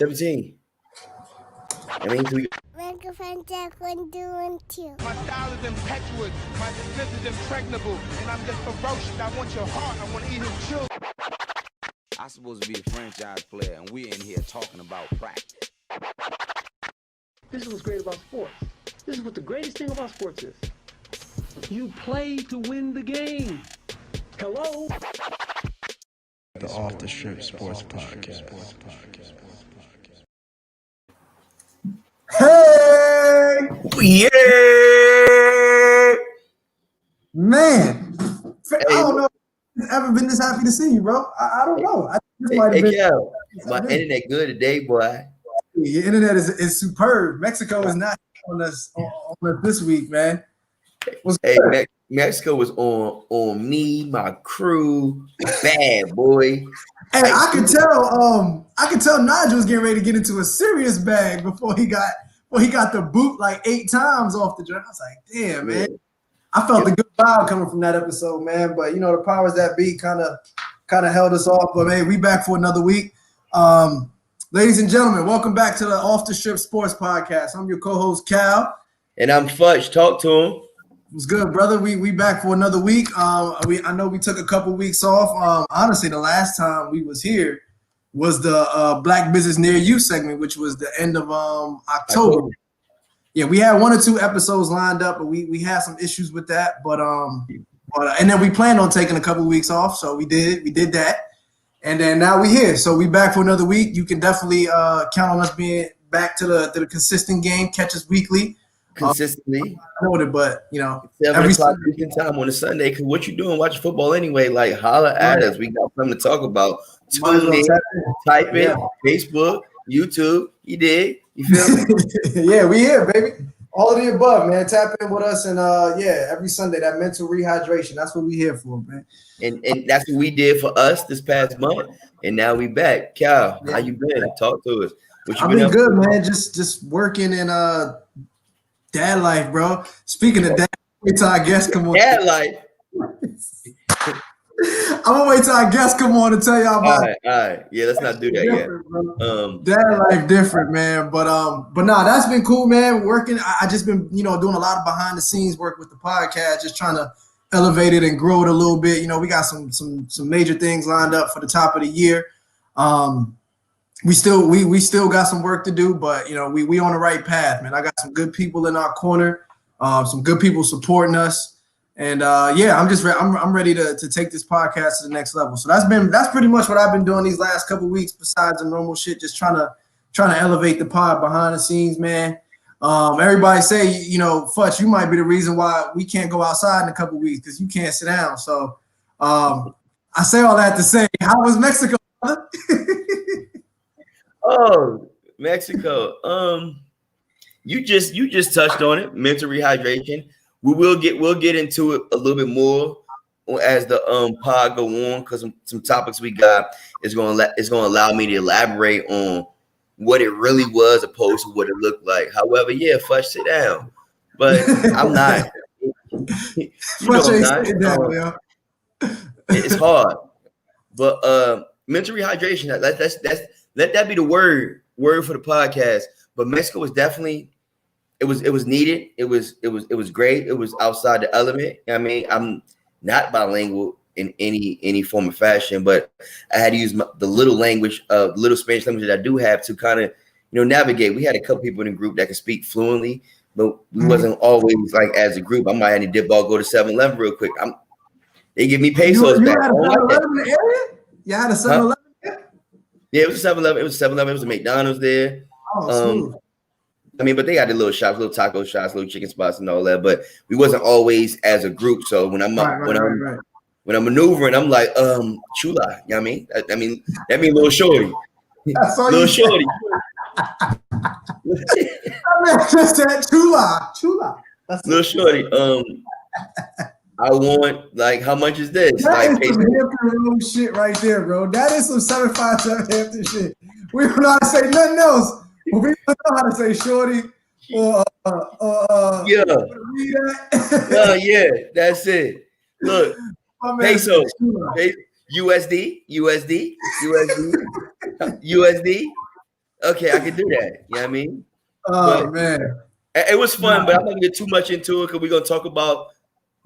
17. I mean, we. My style is impetuous, my defense is impregnable, and I'm just ferocious. I want your heart, I want to eat your children. I'm supposed to be a franchise player, and we're in here talking about practice. This is what's great about sports. This is what the greatest thing about sports is. You play to win the game. Hello? The Off the Strip Sports Podcast. Hey! Yeah! Man! I don't know if I've ever been this happy to see you, bro. I don't know. Hey, Cal, my internet good today, boy. Your internet is superb. Mexico is not on us this week, man. Hey, Mexico was on me, my crew, bad boy. And I could tell Nigel was getting ready to get into a serious bag before he got the boot like 8 times off the joint. I was like, damn, man. I felt the good vibe coming from that episode, man. But you know, the powers that be kind of held us off. But man, we back for another week. Ladies and gentlemen, welcome back to the Off the Strip Sports Podcast. I'm your co-host Cal. And I'm Futch. Talk to him. What's good, brother? We back for another week. I know we took a couple weeks off. Honestly, the last time we was here was the Black Business Near You segment, which was the end of October. Yeah, we had 1 or 2 episodes lined up, but we had some issues with that. But and then we planned on taking a couple weeks off, so we did that. And then now we're here. So we back for another week. You can definitely count on us being back to the consistent game, catch us weekly. Consistently. I know it, but you know, 7 o'clock Eastern time on a Sunday. Cause what you doing? Watching football anyway? Like holler at us. We got something to talk about. Tune in, type in, Facebook, YouTube. You did. You feel me? Yeah, we here, baby. All of the above, man. Tap in with us, and every Sunday that mental rehydration. That's what we here for, man. And that's what we did for us this past month. And now we back. Cal, how you been? Talk to us. I've been good, man. Just working in dad life, bro. Speaking of dad, wait till our guests come on. Dad life. I'm gonna wait till our guests come on to tell y'all about. All right. Yeah, let's not do that yet. Dad life different, man. But nah, that's been cool, man. Working. I just been doing a lot of behind the scenes work with the podcast, just trying to elevate it and grow it a little bit. You know, we got some major things lined up for the top of the year. We still got some work to do, but you know, we on the right path, man. I got some good people in our corner, some good people supporting us, and I'm ready to take this podcast to the next level. So that's pretty much what I've been doing these last couple of weeks, besides the normal shit, just trying to elevate the pod behind the scenes, man. Everybody say, you know, Futch, you might be the reason why we can't go outside in a couple of weeks because you can't sit down. So I say all that to say, how was Mexico, brother? Oh, Mexico. You just touched on it. Mental rehydration. We'll get into it a little bit more as the pod go on, because some topics we got is gonna allow me to elaborate on what it really was opposed to what it looked like. However, yeah, Futch, sit down. But I'm not. It's hard. But mental rehydration, let that be the word for the podcast. But Mexico was definitely it was needed. It was great. It was outside the element. I mean, I'm not bilingual in any form of fashion, but I had to use the little Spanish language that I do have to kind of navigate. We had a couple people in the group that could speak fluently, but we wasn't always like as a group. I might have to dip all go to 7-Eleven real quick. They give me pesos back. You had a 7-Eleven in the area? You had a 7-Eleven? Yeah, it was a 7-Eleven. It was a 7-Eleven. It was a McDonald's there. Oh, smooth. I mean, but they got the little shops, little taco shops, little chicken spots, and all that. But we wasn't always as a group. So when I'm when I'm maneuvering, I'm like, chula. You know what I mean? That mean little shorty. Little shorty. I mean, just that chula. That's little shorty. I want, like, how much is this? That like, is some Hampton Road shit right there, bro. That is some 757 Hampton shit. We don't know how to say nothing else. But we don't know how to say shorty or yeah. Yeah, that's it. Look, peso, USD. Okay, I can do that. You know what I mean? Oh But man. it was fun, but I'm not gonna get too much into it because we're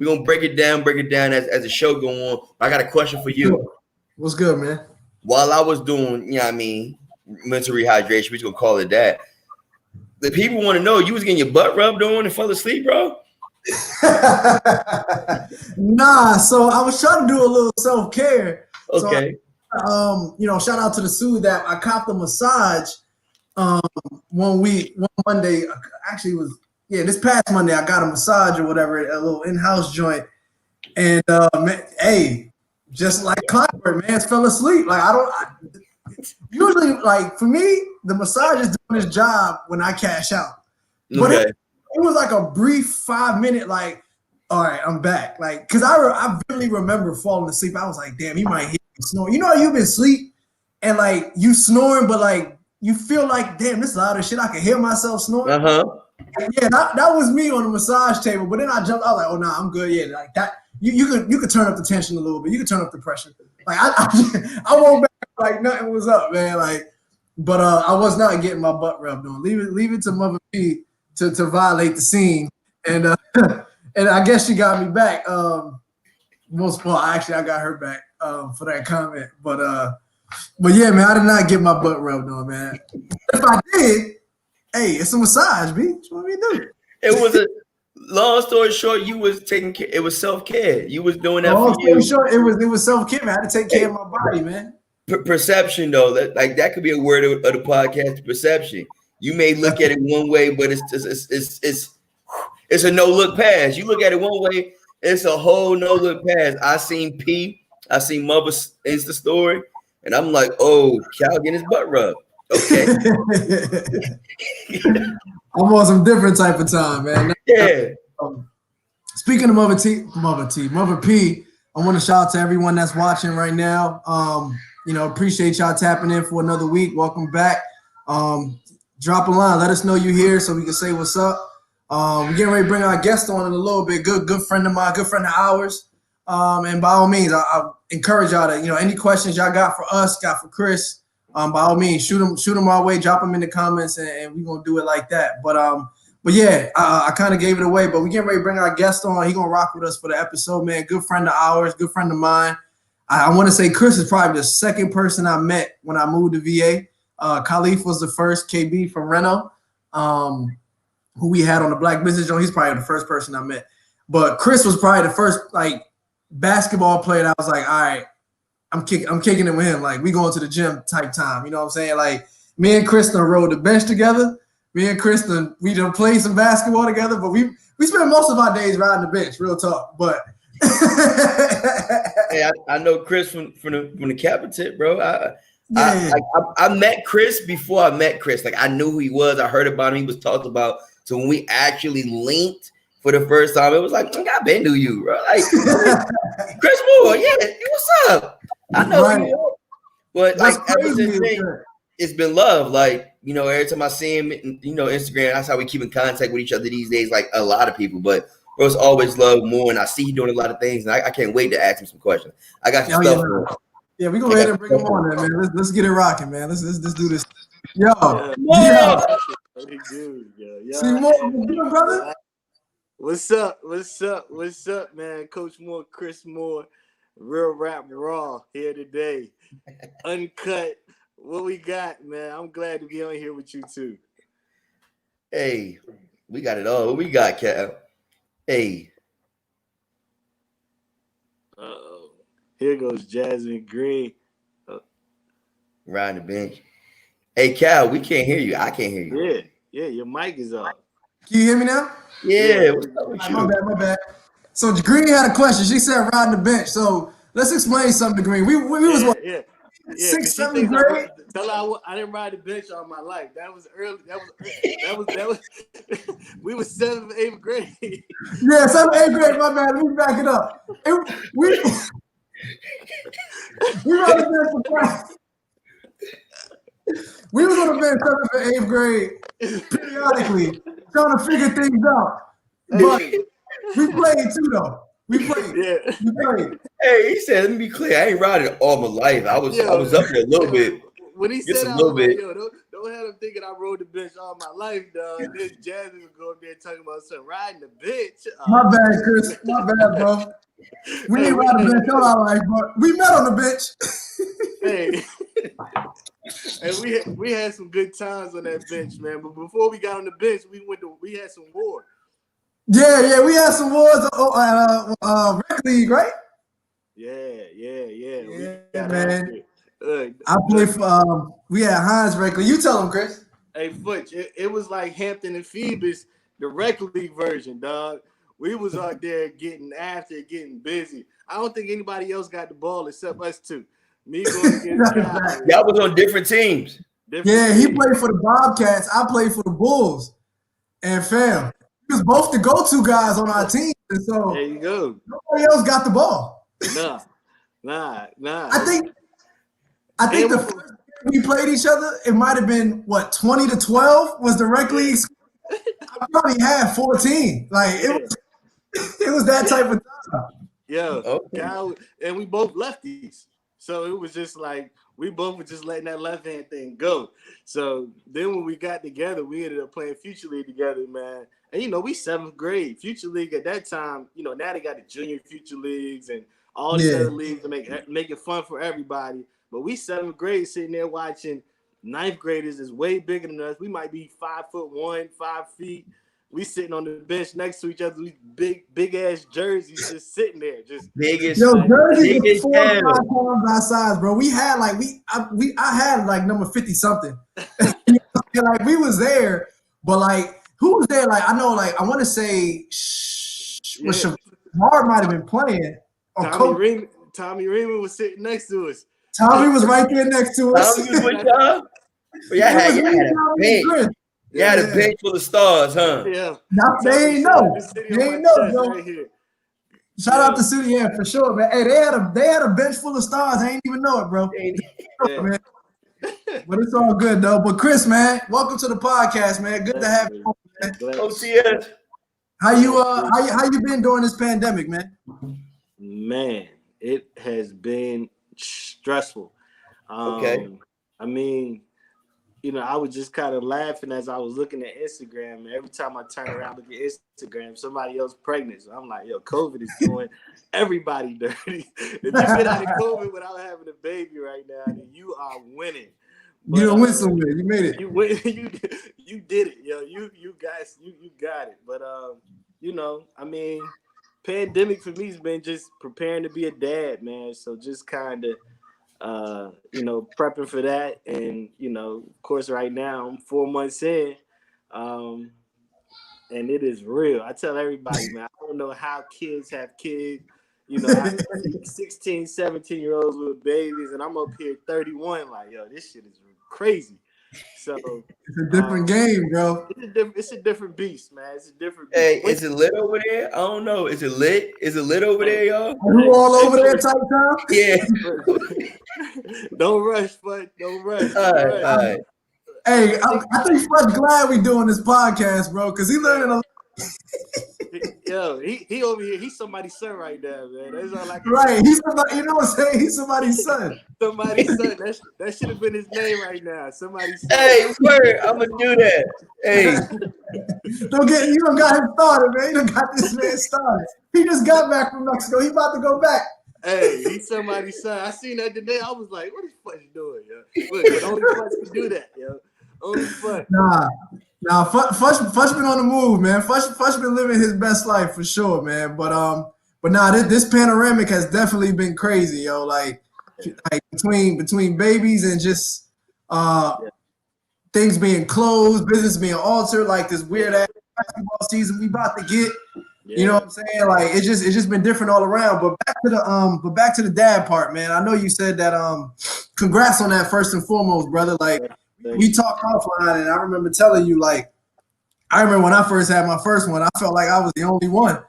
gonna break it down as the show go on. I got a question for you. What's good, man? While I was doing, you know what I mean, mental rehydration, we just gonna call it that. The people want to know you was getting your butt rubbed on and fell asleep, bro. Nah, so I was trying to do a little self-care. Okay. So, shout out to the Sue that I copped a massage one Monday. Actually, it was this past Monday. I got a massage or whatever, a little in-house joint, and man, hey, just like clockwork, man, fell asleep. Like usually, like for me, the massage is doing its job when I cash out, but Okay. it was like a brief 5-minute, like, all right, I'm back. Like, cause I really remember falling asleep. I was like, damn, he might hear me snore. You know how you've been asleep and like you snoring, but like you feel like, damn, this loud as shit. I can hear myself snoring. Uh-huh. Yeah, that was me on the massage table. But then I jumped. I was like, oh no, I'm good. Yeah, like that. You could turn up the tension a little bit. You could turn up the pressure. Like I woke back like nothing was up, man. Like, but I was not getting my butt rubbed on. Leave it to Mother P to violate the scene, and and I guess she got me back. Actually, I got her back for that comment. But yeah, man, I did not get my butt rubbed on, man. If I did, hey, it's a massage, B. What you want me to do? It was a long story short. You was taking care. It was self-care. You was doing that Long for you. story short, it was self-care, man. I had to take care of my body, man. Perception, though, that could be a word of the podcast. Perception. You may look at it one way, but it's a no look pass. You look at it one way, it's a whole no look pass. I seen Mother's Insta story, and I'm like, oh, Cal getting his butt rubbed. Okay. I'm on some different type of time, man. Yeah. Speaking of Mother P, I want to shout out to everyone that's watching right now. Appreciate y'all tapping in for another week. Welcome back. Drop a line. Let us know you're here so we can say what's up. We're getting ready to bring our guest on in a little bit. Good friend of mine, good friend of ours. And by all means, I encourage y'all to, any questions y'all got for us, got for Chris, by all means, shoot them our way, drop them in the comments, and we're gonna do it like that. But yeah, I kind of gave it away, but we're getting ready to bring our guest on. He's gonna rock with us for the episode, man. Good friend of ours, good friend of mine. I want to say Chris is probably the second person I met when I moved to VA. Khalif was the first, KB from Reno, who we had on the Black Business Joint. He's probably the first person I met. But Chris was probably the first basketball player that I was like, all right, I'm kicking it with him. Like, we going to the gym type time. You know what I'm saying? Like, me and Chris done rode the bench together. Me and Chris we done played some basketball together, but we spent most of our days riding the bench, real talk. But hey, I know Chris from the Capitol, bro. I met Chris before I met Chris. Like, I knew who he was. I heard about him. He was talked about. So when we actually linked for the first time, it was like, I've been to you, bro. Like, Chris Moore, yeah, what's up? I know who you are. But like, ever since then, it's been love. Like, every time I see him, Instagram, that's how we keep in contact with each other these days, like a lot of people. But bro, it's always love more, and I see you doing a lot of things, and I can't wait to ask him some questions. I got some stuff for him. Yeah, we go ahead and bring him on there, man. Let's get it rocking, man. Let's do this. Yo. See more, brother. What's up, man? Coach Moore, Chris Moore, Real Rap Raw here today. Uncut. What we got, man? I'm glad to be on here with you too. Hey, we got it all. What we got, Cal? Hey. Uh-oh. Here goes Jasmine Green. Riding the bench. Hey, Cal, we can't hear you. I can't hear you. Yeah, your mic is off. Can you hear me now? Yeah. What's up with you? My bad. So Green had a question. She said riding the bench. So let's explain something to Green. We was what? Yeah. 6th, 7th grade. Tell her I didn't ride the bench all my life. That was early. That was. We was 7th, 8th grade. Yeah, 7th, 8th grade. My bad. Let me back it up. We ride the bench for practice. We was on the bench 7th and 8th grade periodically, trying to figure things out. But we played too, though. We played. Hey, he said, let me be clear. I ain't riding all my life. I was up there a little bit. When he just said a little bit. Like, yo, don't have them thinking I rode the bench all my life, dog. And then Jasmine would go up there talking about something riding the bench. My bad, Chris. My bad, bro. We ain't ride the bench all our life, but we met on the bench. Hey, and we had some good times on that bench, man. But before we got on the bench, we had some war. Yeah, we had some wars. Rec league, right? Yeah. Yeah, man. I play for. We had Heinz Rec League. You tell them, Chris. Hey, Futch, it was like Hampton and Phoebus, the rec league version, dog. We was out there getting after it, getting busy. I don't think anybody else got the ball except us two. Me going against Cal. Y'all was on different teams. He played for the Bobcats. I played for the Bulls. And fam, we was both the go-to guys on our team. And so there you go. Nobody else got the ball. Nah. I think the first time we played each other, it might have been 20-12 was the rec league. I probably had 14. Like it was that type of time. Yeah, Cal, and we both lefties, so it was just like we both were just letting that left hand thing go. So then when we got together, we ended up playing Future League together, man. And we 7th grade Future League at that time. Now they got the junior Future Leagues and all these other leagues to make it fun for everybody. But we 7th grade sitting there watching 9th graders is way bigger than us. We might be 5'1", 5 feet. We sitting on the bench next to each other. We big ass jerseys just sitting there, just biggest. Jerseys was 4 or 5 times our size, bro. We had I had like number 50 something. Like we was there, but like who was there? Like I know, like I want to say, Shamar might have been playing. Tommy Raymond was sitting next to us. Tommy was right there next to us. Tommy was with y'all. Y'all had a bench. You had a bench full of stars, huh? Yeah. They ain't know. Bro. Right here. Shout out to City, for sure, man. Hey, they had a bench full of stars. I ain't even know it, bro. Man. But it's all good though. But Chris, man, welcome to the podcast, man. Good to have you on, man. OTS. How you been during this pandemic, man? Man, it has been stressful. Okay. I mean, I was just kind of laughing as I was looking at Instagram. And every time I turn around and look at Instagram, somebody else pregnant. So I'm like, COVID is doing everybody dirty. If you get out of COVID without having a baby right now, then you are winning. But, you don't win somewhere. You made it. You win. You did it. You guys, you got it. But I mean, pandemic for me has been just preparing to be a dad, man. So just kind of prepping for that. And, of course, right now I'm 4 months in, and it is real. I tell everybody, man, I don't know how kids have kids, I have 16, 17-year-olds with babies, and I'm up here 31, like, this shit is crazy. So it's a different game, bro. It's a different beast, man. It's a different beast. Hey, is it lit over there? I don't know. Is it lit? Is it lit over there, y'all? Are you all over there type time? Yeah. Don't rush, but don't rush. All right. Hey, I think Futch glad we doing this podcast, bro, because he learning a lot. Yo, he over here. He's somebody's son right now, man. That's all I can right. He's somebody. You know what I'm saying? He's somebody's son. Somebody's son. That should have been his name right now. Somebody's son. Hey, word. I'm gonna do that. Hey, you don't got him started, man. You don't got this man started. He just got back from Mexico. He about to go back. Hey, he's somebody's son. I seen that today. I was like, what is Futch doing, yo? Look, only Futch can do that, yo. Only Futch. Nah, Futch been on the move, man. Futch been living his best life for sure, man. But this panoramic has definitely been crazy, yo. Like between babies and just things being closed, business being altered, like this weird ass basketball season we about to get. Yeah. You know what I'm saying? Like it's just been different all around. But back to the dad part, man. I know you said that congrats on that first and foremost, brother. Like we talked offline, and I remember telling you, like, I remember when I first had my first one, I felt like I was the only one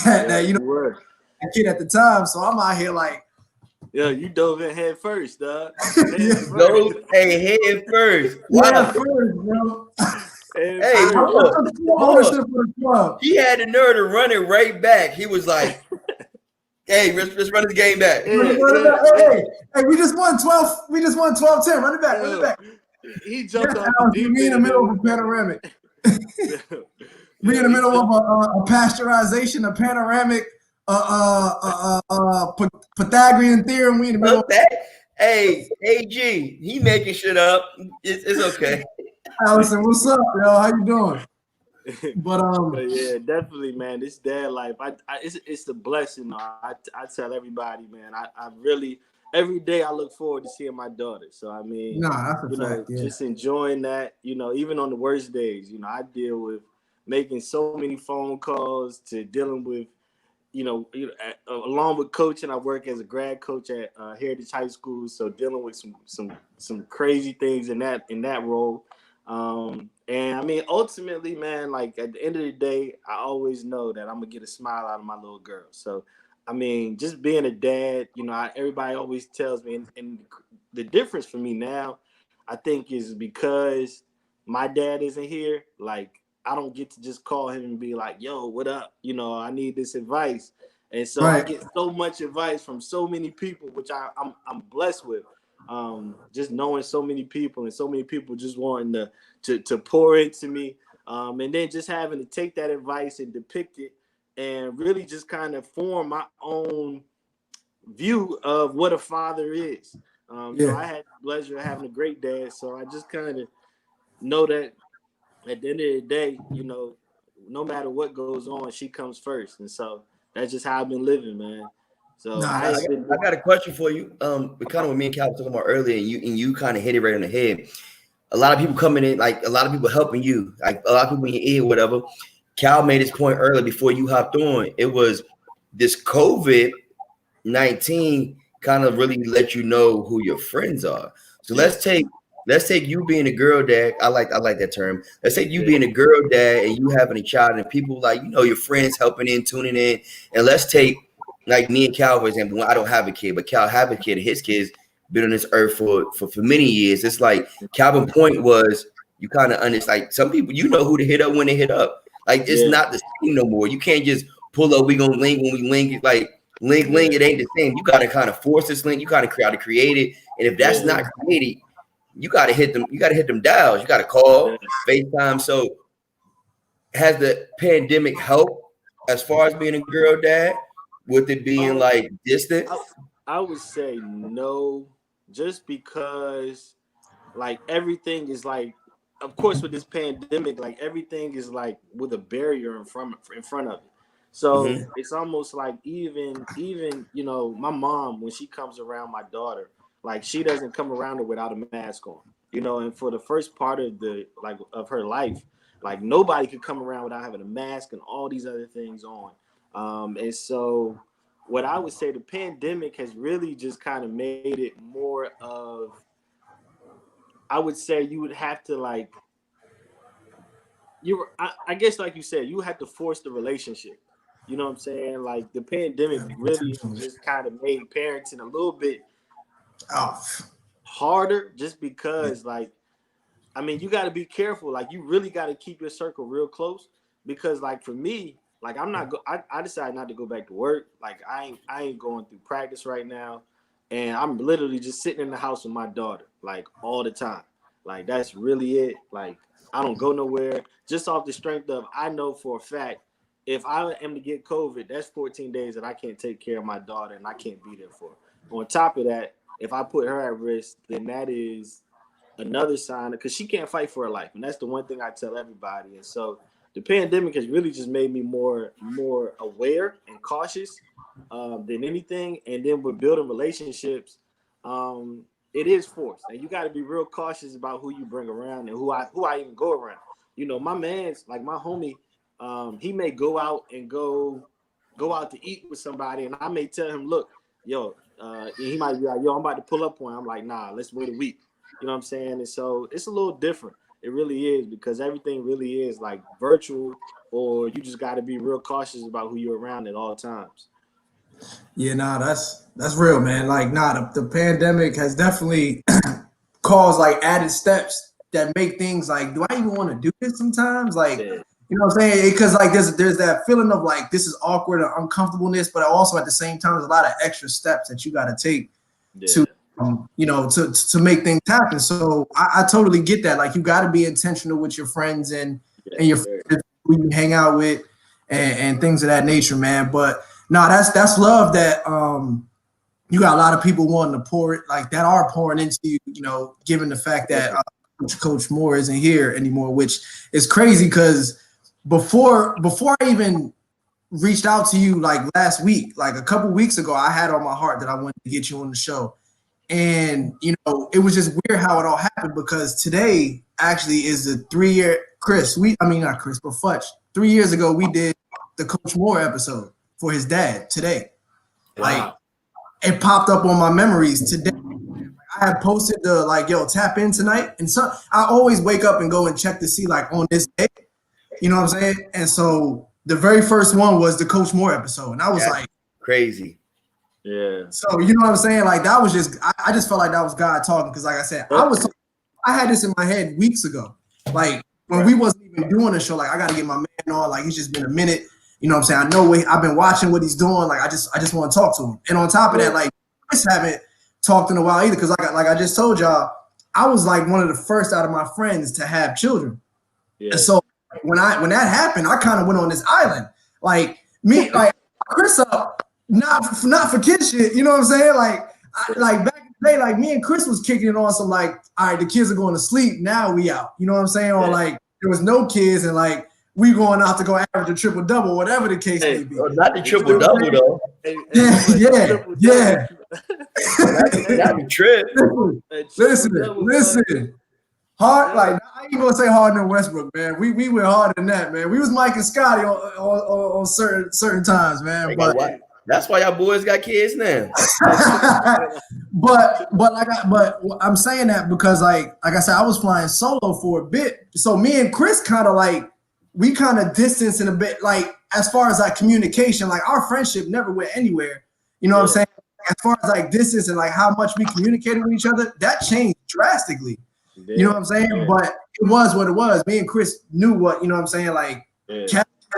that a kid at the time. So I'm out here like, yeah, you dove in head first, dog. Head first. Wow. Yeah, first, bro. Hey, he had the nerve to run it right back. He was like, hey, let's run this game back. Hey, we just won 12. We just won 12-10. Run it back. he jumped off the Alex, deep we in the end. middle of a panoramic. We in the middle of a pasteurization, a panoramic, Pythagorean theorem. We in the middle. Look that. Hey, AG, he making shit up. It's okay. Allison, what's up, yo? How you doing? But But yeah, definitely, man. This dad life, it's a blessing. I tell everybody, man. I really every day I look forward to seeing my daughter. So I mean, nah, that's a fact. Yeah. just enjoying that. Even on the worst days, I deal with making so many phone calls to dealing with, along with coaching. I work as a grad coach at Heritage High School, so dealing with some crazy things in that role. And I mean, ultimately, man, like at the end of the day, I always know that I'm gonna get a smile out of my little girl. So, I mean, just being a dad, everybody always tells me, and the difference for me now, I think, is because my dad isn't here. Like, I don't get to just call him and be like, "Yo, what up? I need this advice." And so I get so much advice from so many people, which I'm blessed with. Just knowing so many people and so many people just wanting to pour into me, and then just having to take that advice and depict it and really just kind of form my own view of what a father is. I had the pleasure of having a great dad, so I just kind of know that at the end of the day, no matter what goes on, she comes first, and so that's just how I've been living, man. So I got a question for you. Kind of what me and Cal were talking about earlier, and you kind of hit it right on the head. A lot of people coming in, like a lot of people helping you, like a lot of people in your ear, whatever. Cal made his point earlier before you hopped on. It was this COVID-19 kind of really let you know who your friends are. So let's take you being a girl dad. I like that term. Let's take you being a girl dad and you having a child and people like, your friends helping in, tuning in. And let's take like me and Cal, for example. I don't have a kid, but Cal have a kid and his kids been on this earth for many years. It's like Calvin's point was you kind of understand, like some people, who to hit up when they hit up. Like it's not the same no more. You can't just pull up, we gonna link when we link it, like link, it ain't the same. You gotta kind of force this link, you gotta create it. And if that's not created, you gotta hit them dials, you gotta call, FaceTime. So has the pandemic helped as far as being a girl dad? With it being like distant? I would say no, just because like everything is like, of course, with this pandemic, like everything is like with a barrier in front of it. So it's almost like even my mom, when she comes around my daughter, like she doesn't come around her without a mask on, and for the first part of of her life, like nobody could come around without having a mask and all these other things on. And so what I would say, the pandemic has really just kind of made it more of, I would say you would have to I guess like you said, you have to force the relationship. You know what I'm saying? Like the pandemic really just kind of made parenting a little bit harder, just because you got to be careful. Like you really got to keep your circle real close, because like for me, like I decided not to go back to work. Like I ain't going through practice right now, and I'm literally just sitting in the house with my daughter like all the time. Like that's really it. Like I don't go nowhere, just off the strength of, I know for a fact, if I am to get COVID, that's 14 days that I can't take care of my daughter and I can't be there for her. On top of that, if I put her at risk, then that is another sign, because she can't fight for her life. And that's the one thing I tell everybody. And so the pandemic has really just made me more aware and cautious than anything. And then with building relationships, it is forced, and you got to be real cautious about who you bring around and who I even go around. My man's like my homie. He may go out to eat with somebody, and I may tell him, look, yo, he might be like, yo, I'm about to pull up on him. I'm like, nah, let's wait a week. You know what I'm saying? And so it's a little different. It really is, because everything really is like virtual, or you just got to be real cautious about who you're around at all times. Yeah, that's real, man. Like, the pandemic has definitely caused like added steps that make things like, do I even want to do this sometimes? Like, you know what I'm saying? Because like there's that feeling of like, this is awkward or uncomfortableness, but also at the same time, there's a lot of extra steps that you got to take to to make things happen. So I totally get that. Like, you got to be intentional with your friends and your friends who you hang out with and things of that nature, man. But no, that's love that you got a lot of people wanting to pour it, like that are pouring into you, given the fact that Coach Moore isn't here anymore, which is crazy because before I even reached out to you like last week, like a couple weeks ago, I had on my heart that I wanted to get you on the show. And, it was just weird how it all happened because today actually is the 3-year not Chris, but Futch. 3 years ago, we did the Coach Moore episode for his dad today. Wow. Like, it popped up on my memories today. I had posted tap in tonight. And so I always wake up and go and check to see like on this day, you know what I'm saying? And so the very first one was the Coach Moore episode. And I was like, crazy. Yeah. So you know what I'm saying? Like that was just I just felt like that was God talking because like I said, I had this in my head weeks ago. Like when we wasn't even doing the show, like I gotta get my man on, like it's just been a minute. You know what I'm saying? I know I've been watching what he's doing. Like I just want to talk to him. And on top of that, like Chris haven't talked in a while either. Cause like I just told y'all, I was like one of the first out of my friends to have children. Yeah. And so when that happened, I kind of went on this island. Like me, like Chris up. Not for kid shit, you know what I'm saying? Like back in the day, like me and Chris was kicking it on some like, all right, the kids are going to sleep, now we out. You know what I'm saying? Or like there was no kids and like we going out to go average a triple double, whatever the case may be. Not the triple double though. Yeah. Not the trip. Listen. Hard, like I ain't gonna say harder than Westbrook, man. We went harder than that, man. We was Mike and Scotty on certain times, man. But that's why y'all boys got kids now. but I'm saying that because like I said, I was flying solo for a bit. So me and Chris kind of distanced in a bit, like as far as like communication, like our friendship never went anywhere. You know what I'm saying? As far as like distance and like how much we communicated with each other, that changed drastically. You know what I'm saying? Yeah. But it was what it was. Me and Chris knew what, you know what I'm saying? Like his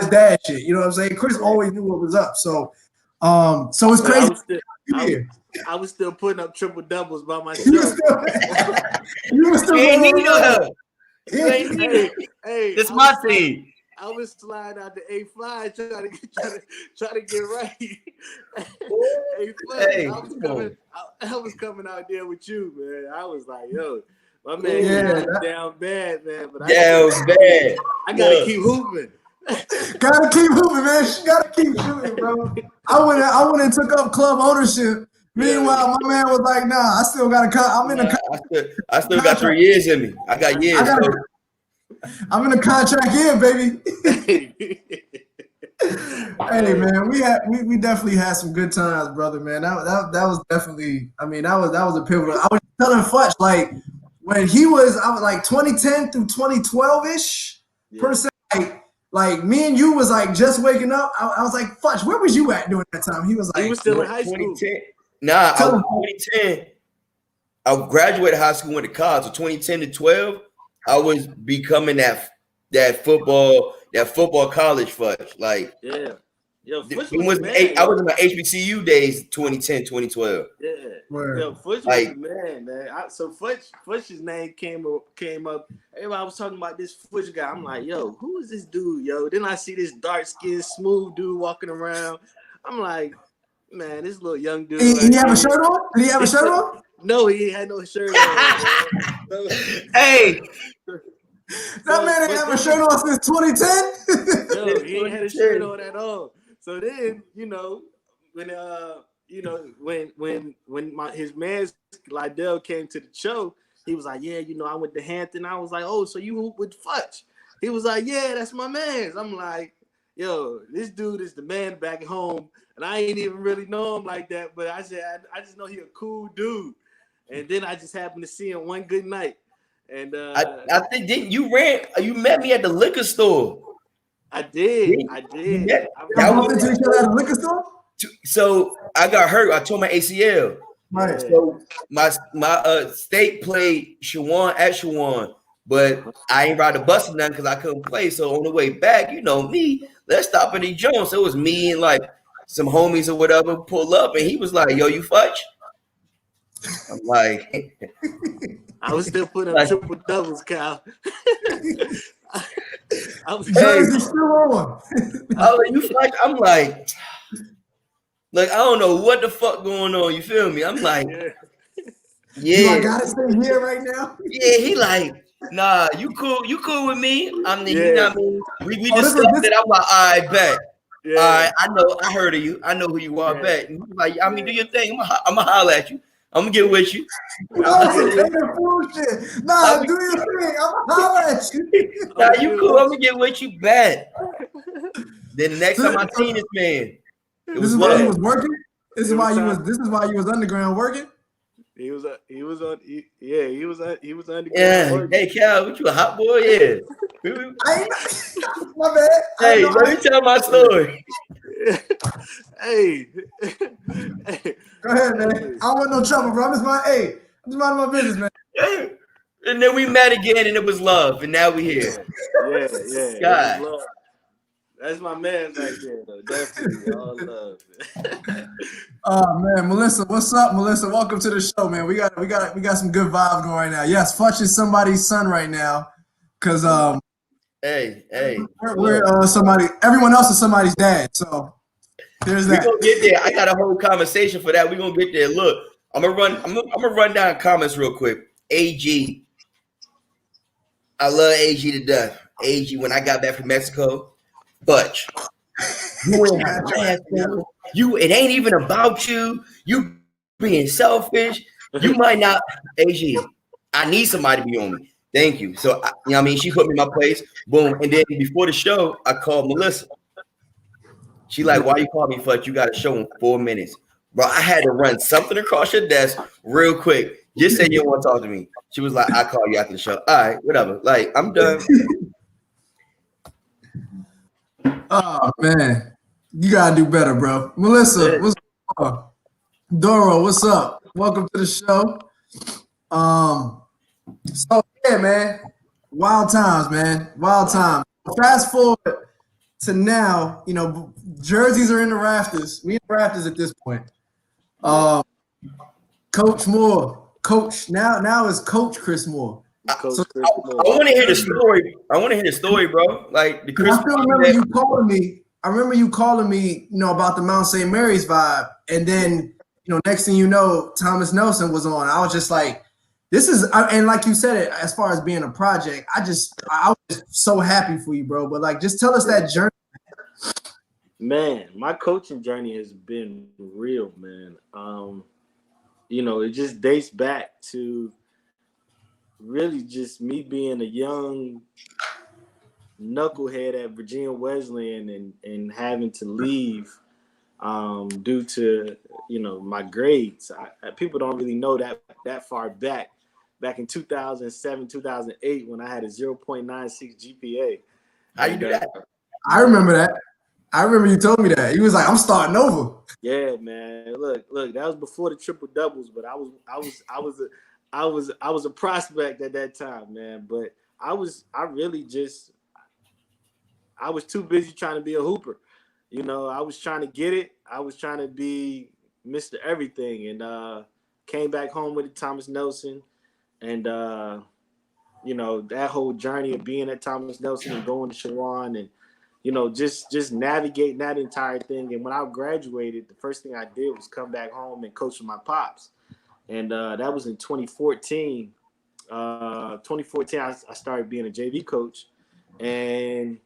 dad shit. You know what I'm saying? Chris always knew what was up. So it's crazy. I was still putting up triple doubles by myself. You were still Hey, it's my team. I was sliding out the A5 trying to get right. I was coming out there with you, man. I was like, yo, my man down bad, man. But bad. I gotta keep hooping. Gotta keep hooping, man. She gotta keep shooting, bro. I went and took up club ownership. Meanwhile, my man was like, "Nah, I still got I still got 3 years in me. I got years. I'm in a contract year, baby." Hey, man, we definitely had some good times, brother. Man, that was definitely. I mean, that was a pivotal. I was telling Futch like when I was like 2010 through 2012 ish per se. Like me and you was like just waking up. I was like, Futch, where was you at during that time? He was like, he was still in high school. Nah, I was 2010. I graduated high school, went to college. So 2010 to 12, I was becoming that football college Futch. Like Yo, Futch was I was in my HBCU days, 2010, 2012. Yeah. Yo, Futch was the man. So Futch's name came up. Everybody was talking about this Futch guy. I'm like, yo, who is this dude, yo? Then I see this dark-skinned, smooth dude walking around. I'm like, man, this little young dude. Did he have a shirt on? Did he have a shirt on? No, he had no shirt on. Hey. That man didn't have a shirt on since 2010? No, he ain't had a shirt on at all. So then, when his man Lydell came to the show, he was like, yeah, I went to Hampton. I was like, oh, so you hoop with Futch? He was like, yeah, that's my man. I'm like, yo, this dude is the man back home. And I ain't even really know him like that. But I said, I just know he a cool dude. And then I just happened to see him one good night. And I think you met me at the liquor store. I did. I went to each other at the liquor store? So I got hurt. I tore my ACL. Right. So my state played Shawan, but I ain't ride the bus or nothing because I couldn't play. So on the way back, me, let's stop at the Jones. So it was me and like some homies or whatever pull up, and he was like, "Yo, you Futch?" I'm like, I was still putting up like, triple doubles, Cal. I was Jersey still on. I'm like, I don't know what the fuck going on. You feel me? I'm like, yeah. Do I yeah, gotta stay here right now? yeah. He like, nah, you cool with me? I'm the, you know Yeah. what I mean? We Oh, this discussed was it. I'm like, all right, bet. Yeah. All right, I heard of you. I know who you are, Yeah. bet. And he's like, I mean, do your thing. I'm gonna holler at you. I'm gonna get with you. oh, some paper bullshit. Nah, I'm do your thing. I'm gonna holler at you. Nah, you cool. I'm gonna get with you, bet. Then the next So, time I seen this man, it this was is why you love. was working. This is Every why you time. was. This is why you was underground working. He was underground Yeah. working. Hey, Cal, what you a hot boy? Yeah. I ain't. My bad. I Hey, know. let me tell my story. Hey. Go ahead, man. I don't want no trouble, bro. I'm just minding my business, man. Yeah. And then we met again, and it was love, and now we here. Yeah. It God. was love. That's my man right there, though. Definitely all love. Oh man, Melissa, what's up, Melissa? Welcome to the show, man. We got some good vibes going right now. Yes, Futch is somebody's son right now, cause Hey. we're somebody. Everyone else is somebody's dad. So there's We that. gonna get there. I got a whole conversation for that. We gonna get there. Look, I'm gonna run down comments real quick. AG, I love AG to death. AG, when I got back from Mexico, Futch, you ain't have last name. It ain't even about you. You being selfish. You might not. AG, I need somebody to be on me. Thank you. So, you know what I mean? She put me in my place. Boom. And then before the show, I called Melissa. She like, why you call me, Futch? You got a show in 4 minutes. Bro, I had to run something across your desk real quick. Just say you don't want to talk to me. She was like, I'll call you after the show. All right, whatever. Like, I'm done. Oh man, you gotta do better, bro. Melissa, what's up? Doro, what's up? Welcome to the show. So yeah, man, wild times, man, wild times. Fast forward to now, you know, jerseys are in the rafters. We in the rafters at this point. Coach Moore, Coach now is Coach Chris Moore. Coach Chris I Moore. want to hear the story. bro. Like the I Chris. still remember you calling me. I remember you calling me, you know, about the Mount St. Mary's vibe, and then, you know, next thing you know, Thomas Nelson was on. I was just like, this is, and like you said it, as far as being a project, I was just so happy for you, bro. But like, just tell us that journey. Man, my coaching journey has been real, man. You know, it just dates back to really just me being a young knucklehead at Virginia Wesleyan and having to leave due to, you know, my grades. People don't really know that far back in 2007, 2008, when I had a 0.96 GPA. How you do that? I remember that. I remember you told me that. He was like, I'm starting over. Yeah, man. Look, that was before the triple doubles, but I was a prospect at that time, man. But I was too busy trying to be a hooper. You know, I was trying to get it. I was trying to be Mr. Everything, and came back home with Thomas Nelson, and you know, that whole journey of being at Thomas Nelson and going to Shawan, and you know, just navigating that entire thing. And when I graduated, the first thing I did was come back home and coach with my pops. And that was in 2014. 2014, I started being a JV coach. And,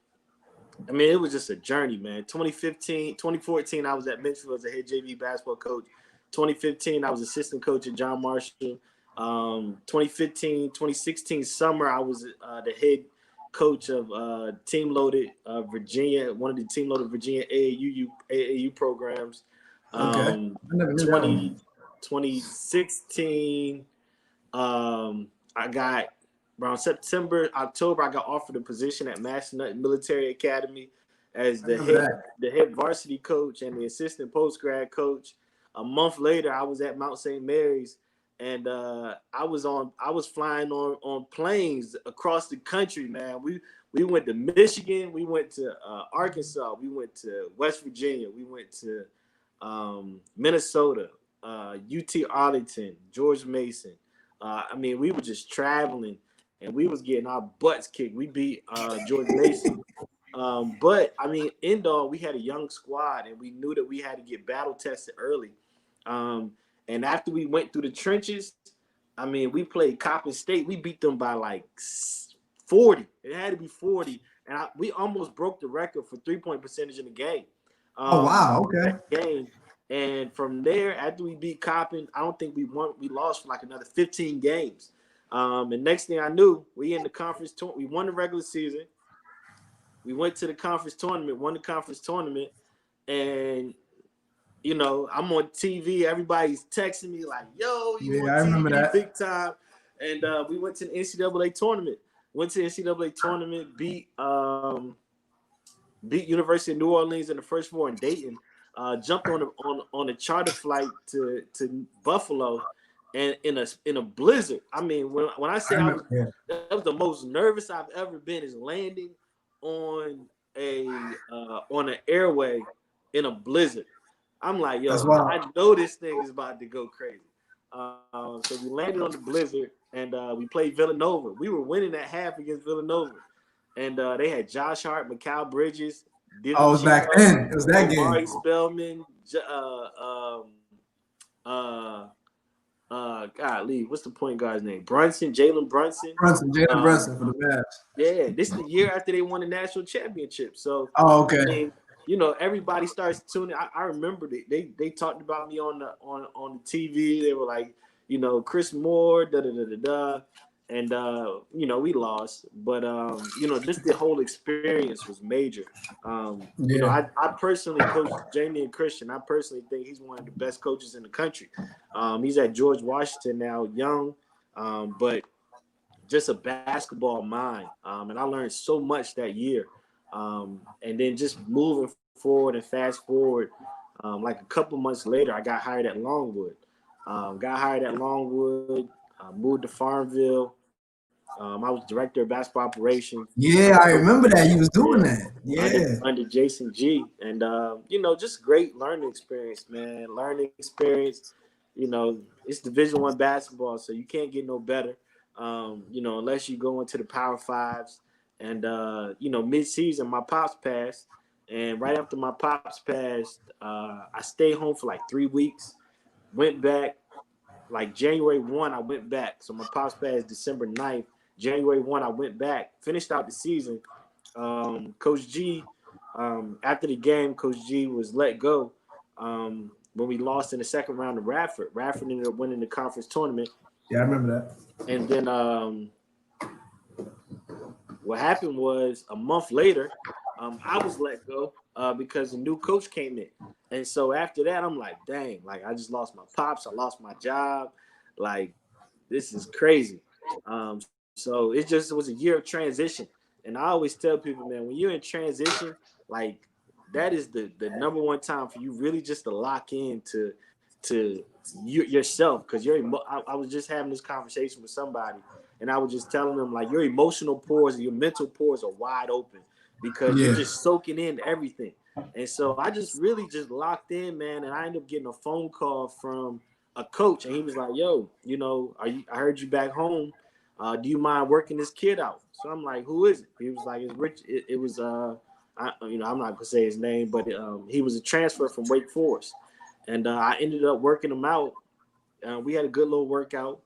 I mean, it was just a journey, man. 2014, I was at Mitchell as a head JV basketball coach. 2015, I was assistant coach at John Marshall. 2016 summer, I was the head coach of Team Loaded Virginia, one of the Team Loaded Virginia AAU programs. Okay. 2016, I got around October, I got offered a position at Massanutten Military Academy as the head varsity coach and the assistant post-grad coach. A month later, I was at Mount St. Mary's, and I was flying on planes across the country, man. We went to Michigan, we went to Arkansas, we went to West Virginia, we went to Minnesota, UT Arlington, George Mason. I mean, we were just traveling, and we was getting our butts kicked. We beat George Mason. But I mean, indoor, we had a young squad, and we knew that we had to get battle tested early. And after we went through the trenches, I mean, we played Coppin State. We beat them by like 40. It had to be 40. And we almost broke the record for 3-point percentage in the game. Oh, wow. Okay. Game. And from there, after we beat Coppin, I don't think we won. We lost for like another 15 games. And next thing I knew, we in the conference tournament. We won the regular season. We went to the conference tournament, won the conference tournament, and you know, I'm on TV. Everybody's texting me like, "Yo, you on TV big time?" And we went to the NCAA tournament. Went to the NCAA tournament, beat University of New Orleans in the first four in Dayton. Jumped on a charter flight to Buffalo, and in a blizzard. I mean, when I say that was the most nervous I've ever been, is landing on an airway in a blizzard. I'm like, yo, I know this thing is about to go crazy. So we landed on the blizzard, and we played Villanova. We were winning at half against Villanova, and they had Josh Hart, Mikal Bridges. It was back then. It was that game. Amari Spellman, golly, what's the point guard's name? Jalen Brunson for the Mavs. Yeah, this is the year after they won the national championship. So, okay. I mean, you know, everybody starts tuning. I remember they talked about me on the TV. They were like, you know, Chris Moore, and you know, we lost, but you know, just the whole experience was major. You know, I personally coach Jamie and Christian. I personally think he's one of the best coaches in the country. He's at George Washington now, young, but just a basketball mind. And I learned so much that year. And then just moving forward and fast forward, like a couple months later, I got hired at Longwood. Moved to Farmville. I was director of basketball operations. Yeah, I remember that. He was doing that. Yeah. Under Jason G. And, you know, just great learning experience, man. You know, it's Division I basketball, so you can't get no better, you know, unless you go into the Power Fives. And, you know, mid-season, my pops passed. And right after my pops passed, I stayed home for like 3 weeks, went back. Like January 1, I went back. So my pops passed December 9th. January 1, I went back, finished out the season. Coach G, after the game, Coach G was let go when we lost in the second round to Radford. Radford ended up winning the conference tournament. Yeah, I remember that. And then what happened was a month later, I was let go because a new coach came in. And so after that, I'm like, dang, like I just lost my pops. I lost my job. Like, this is crazy. So it was a year of transition. And I always tell people, man, when you're in transition, like that is the number one time for you really just to lock in to yourself. Because I was just having this conversation with somebody, and I was just telling them, like, your emotional pores and your mental pores are wide open because you're just soaking in everything. And so I just really just locked in, man. And I ended up getting a phone call from a coach, and he was like, yo, you know, I heard you back home. Do you mind working this kid out? So I'm like, who is it? He was like, it's Rich. It was, you know, I'm not gonna say his name, but he was a transfer from Wake Forest. And I ended up working him out. We had a good little workout.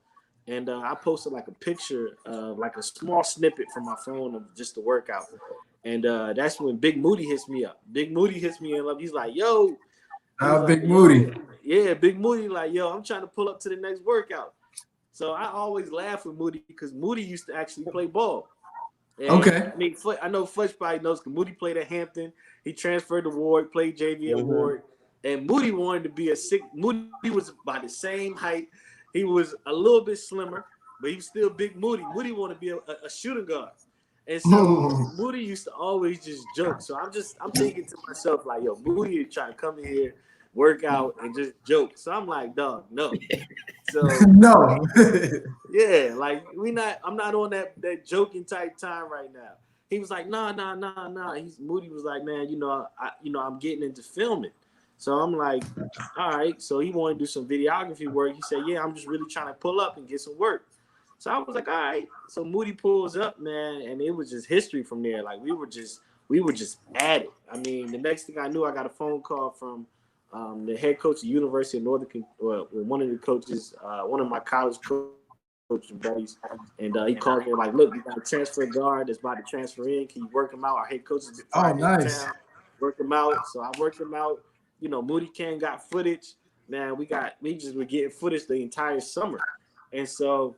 And I posted like a picture of like a small snippet from my phone of just the workout. And that's when Big Moody hits me up. Big Moody hits me up. He's like, yo. Big Moody. Yeah, Big Moody like, yo, I'm trying to pull up to the next workout. So I always laugh with Moody because Moody used to actually play ball. And, okay. I mean, I know Futch probably knows because Moody played at Hampton. He transferred to Ward, played JV at Ward. And Moody wanted to be Moody was about the same height. He was a little bit slimmer, but he was still Big Moody. Moody wanted to be a shooting guard. And so Moody used to always just joke. So I'm thinking to myself, like, yo, Moody is trying to come in here, work out, and just joke. So I'm like, dog, no. So no. Yeah, like I'm not on that joking type time right now. He was like, nah. Moody was like, man, I'm getting into filming. So I'm like, all right. So he wanted to do some videography work. He said, yeah, I'm just really trying to pull up and get some work. So I was like, all right. So Moody pulls up, man, and it was just history from there. Like we were just at it. I mean, the next thing I knew, I got a phone call from the head coach of the University of Northern, one of the coaches, one of my college coaching buddies, and he called me like, look, you got a transfer guard that's about to transfer in. Can you work him out? Our head coach is Oh, nice. Work him out. So I worked him out. You know, Moody Ken got footage. Man, we just were getting footage the entire summer. And so,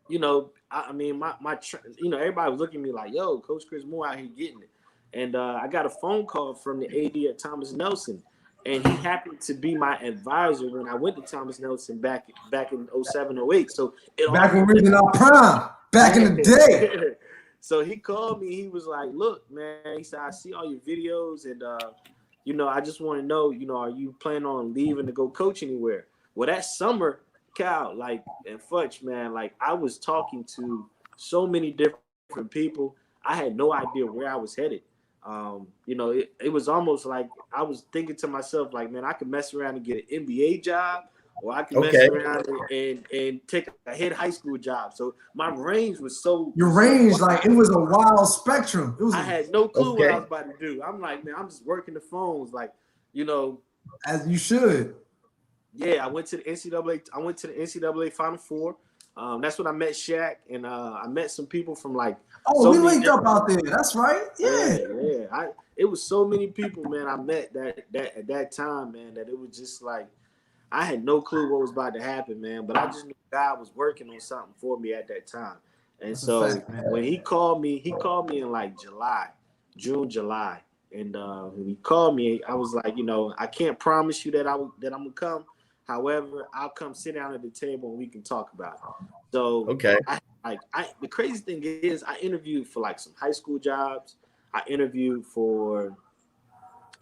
you know, I mean, everybody was looking at me like, yo, Coach Chris Moore out here getting it. And I got a phone call from the AD at Thomas Nelson. And he happened to be my advisor when I went to Thomas Nelson back in 07, 08. So back when we was in our prime, back in the day. So he called me. He was like, look, man, he said, I see all your videos. And, you know, I just want to know, you know, are you planning on leaving to go coach anywhere? Well, that summer, Cal, like, and Futch, man, like, I was talking to so many different people. I had no idea where I was headed. You know, it was almost like I was thinking to myself, like, man, I could mess around and get an NBA job, or I could mess around and take a head high school job. So my range was so your range, like, it was a wild spectrum. I had no clue what I was about to do. I'm like, man, I'm just working the phones, like, you know, as you should. Yeah, I went to the NCAA. I went to the NCAA Final Four. That's when I met Shaq, and I met some people from like. Oh, we linked up out there. That's right. Yeah. It was so many people, man. I met that at that time, man. That it was just like I had no clue what was about to happen, man. But I just knew God was working on something for me at that time. And That's so a fact, when he called me in like June, July, and when he called me, I was like, you know, I can't promise you that I'm gonna come. However, I'll come sit down at the table and we can talk about it. So the crazy thing is I interviewed for like some high school jobs. I interviewed for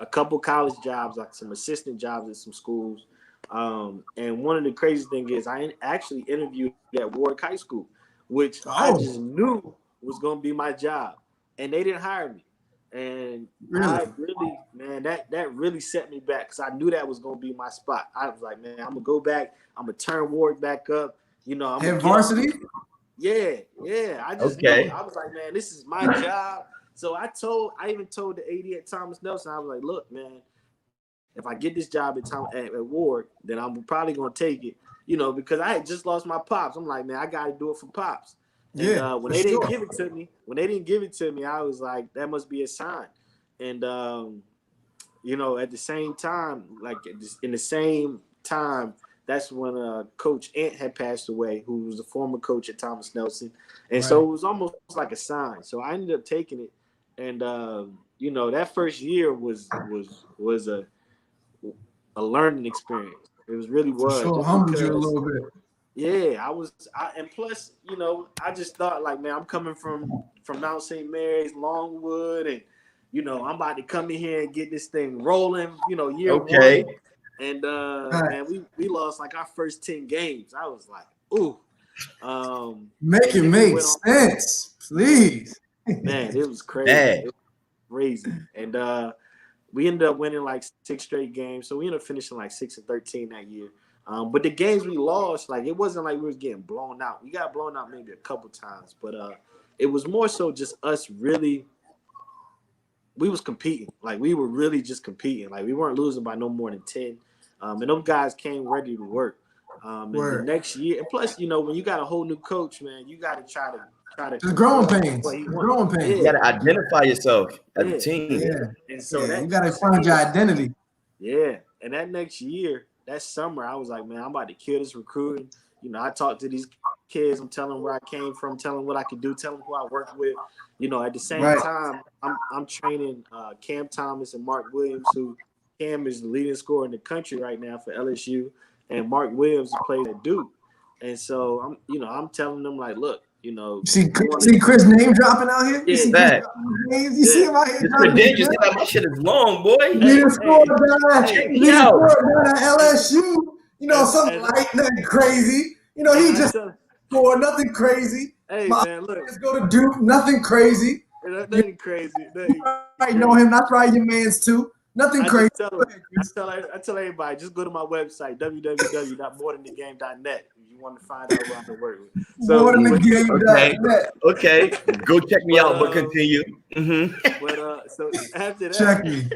a couple college jobs, like some assistant jobs at some schools. And one of the crazy things is I actually interviewed at Warwick High School, which I just knew was going to be my job. And they didn't hire me. And I really, man, that really set me back because I knew that was going to be my spot. I was like, man, I'm going to go back. I'm going to turn Warwick back up. You know, I'm varsity? Yeah. I just knew. I was like, man, this is my job. So I even told the AD at Thomas Nelson, I was like, look, man, if I get this job at Ward, then I'm probably going to take it, you know, because I had just lost my pops. I'm like, man, I got to do it for pops. And when they didn't give it to me, I was like, that must be a sign. And, you know, at the same time, like in the same time, that's when Coach Ant had passed away, who was the former coach at Thomas Nelson. And so it was almost like a sign. So I ended up taking it. And, you know, that first year was a learning experience. It really was. Sure, humbled you a little bit. Yeah, and plus, you know, I just thought like, man, I'm coming from Mount St. Mary's, Longwood, and you know, I'm about to come in here and get this thing rolling, you know, year one. And man, we lost like our first 10 games. I was like, ooh. Make it make sense, please. Man, it was crazy. It was crazy. And we ended up winning like 6 straight games. So we ended up finishing like 6-13 that year. But the games we lost, like it wasn't like we was getting blown out. We got blown out maybe a couple times, but it was more so just us really. We was competing, like we were really just competing. Like we weren't losing by no more than 10. And those guys came ready to work. And the next year, and plus, you know, when you got a whole new coach, man, you got to try to. Just growing pains. Growing pains. You got to identify yourself as a team. And so you got to find your identity. Yeah, and that next year. That summer, I was like, man, I'm about to kill this recruiting. You know, I talked to these kids. I'm telling them where I came from, telling them what I could do, telling them who I worked with. You know, at the same time, I'm training Cam Thomas and Mark Williams, who Cam is the leading scorer in the country right now for LSU, and Mark Williams plays at Duke. And so I'm telling them like, look, you know, see Chris name dropping out here. Yeah, see that. You see him out here. Credentials, my shit is long, boy. Leading scorer down at LSU. You know, something like nothing crazy. You know, he just scored nothing crazy. Hey man, look, let's go to Duke. Nothing crazy. Nothing crazy. I know him. That's right, your man's too. Nothing I crazy. tell everybody, just go to my website, www.morethanthegame.net, if you want to find out where I'm working. So, Okay. Go check me out, but continue. So after that, check me.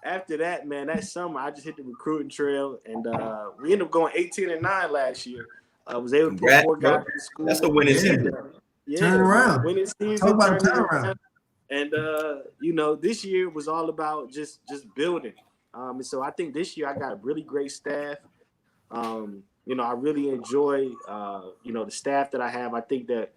After that, man, that summer I just hit the recruiting trail, and we ended up going 18-9 last year. I was able to put 4 guys in school. That's a winning season. Turn around. Winning season. Talk about turnaround. And this year was all about just building. And so I think this year I got a really great staff. I really enjoy the staff that I have. I think that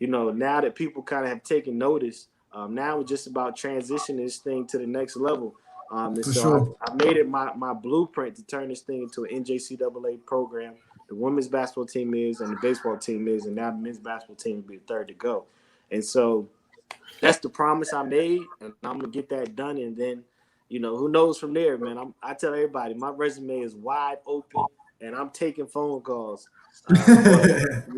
now that people kind of have taken notice, now it's just about transitioning this thing to the next level. And so I made it my blueprint to turn this thing into an NJCAA program. The women's basketball team is, and the baseball team is, and now the men's basketball team will be the third to go. And so that's the promise I made, and I'm gonna get that done. And then, who knows from there, man. I tell everybody my resume is wide open, and I'm taking phone calls.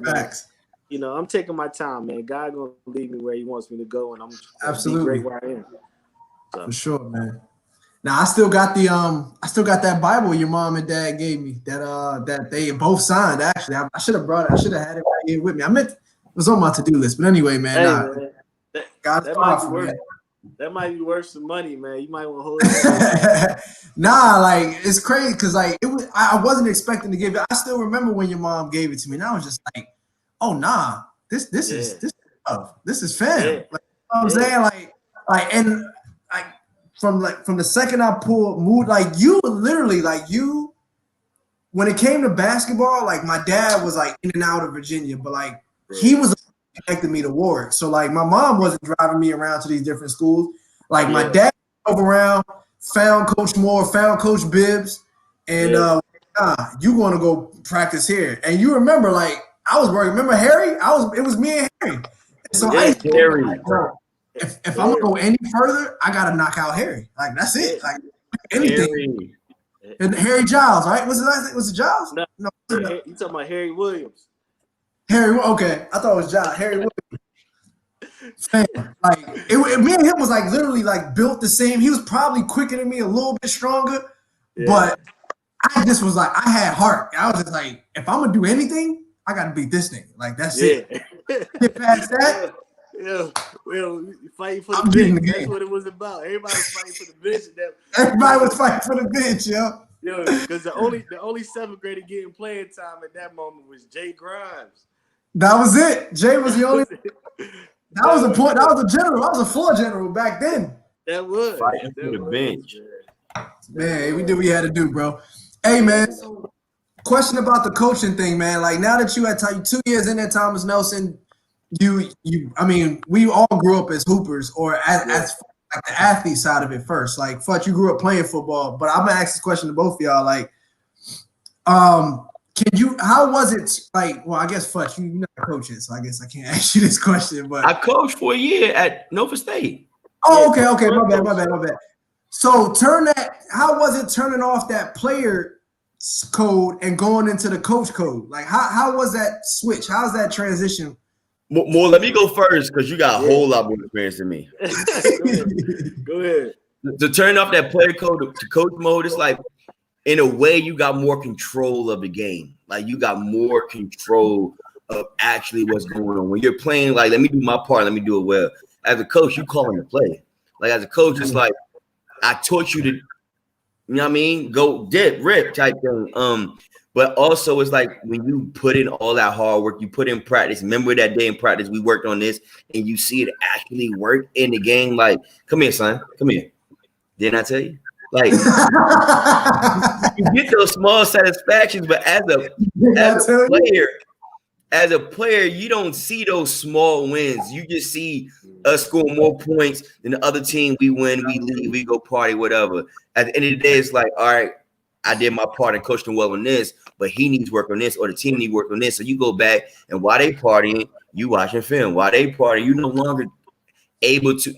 Facts. I'm taking my time, man. God gonna lead me where He wants me to go, and I'm absolutely be great where I am. So. For sure, man. Now I still got that Bible your mom and dad gave me that they both signed. Actually, I should have brought it. I should have had it right here with me. It was on my to-do list, but anyway, man. Man. That might be worth some money, man. You might want to hold it. It's crazy because I wasn't expecting to give it. I still remember when your mom gave it to me, and I was just like, oh nah, this is love. This is fam. Yeah. Like, you know what I'm saying? From the second I moved, you literally when it came to basketball, my dad was in and out of Virginia, but he was connected me to Warwick. So my mom wasn't driving me around to these different schools. My dad drove around, found Coach Moore, found Coach Bibbs, and you want to go practice here. And you remember, I was working. Remember Harry? It was me and Harry. So Harry. If I'm gonna go any further, I gotta knock out Harry. That's it. Anything. And Harry Giles, right? Was it Giles? No. You talking about Harry Williams? Harry, okay. I thought it was Giles. Harry Williams. Fam, me and him was literally built the same. He was probably quicker than me, a little bit stronger, but I just was I had heart. I was just if I'm gonna do anything, I gotta beat this thing. That's it. Get past that. Yeah, well, fighting for the bench. That's what it was about. Everybody was fighting for the bench. Everybody was fighting for the bench, yo. Because the only 7th grader getting playing time at that moment was Jay Grimes. That was it. Jay was the only. That was a point. That was a general. That was a floor general back then. That was fighting for the bench. Man, we did what we had to do, bro. Hey, man. So, question about the coaching thing, man. Now that you had 2 years in there, Thomas Nelson. We all grew up as hoopers or as the athlete side of it first. Futch, you grew up playing football, but I'm gonna ask this question to both of y'all. How was it? I guess Futch, you know coaching, so I guess I can't ask you this question. But I coached for a year at Nova State. Oh, okay, my bad. So how was it turning off that player code and going into the coach code? How was that switch? How's that transition? More, let me go first because you got a whole lot more experience than me. Go ahead. To turn off that player code to coach mode, it's in a way you got more control of the game. You got more control of actually what's going on. When you're playing, let me do my part, let me do it well. As a coach, you calling the play. As a coach, it's I taught you to, you know what I mean? Go dip, rip type thing. But also it's when you put in all that hard work, you put in practice. Remember that day in practice, we worked on this and you see it actually work in the game. Come here, son. Come here. Didn't I tell you? You get those small satisfactions, but as a player, you don't see those small wins. You just see us score more points than the other team. We win, we leave, we go party, whatever. At the end of the day, it's all right, I did my part and coached him well on this, but he needs work on this, or the team needs work on this. So you go back and while they partying, you watching film. While they partying, you no longer able to.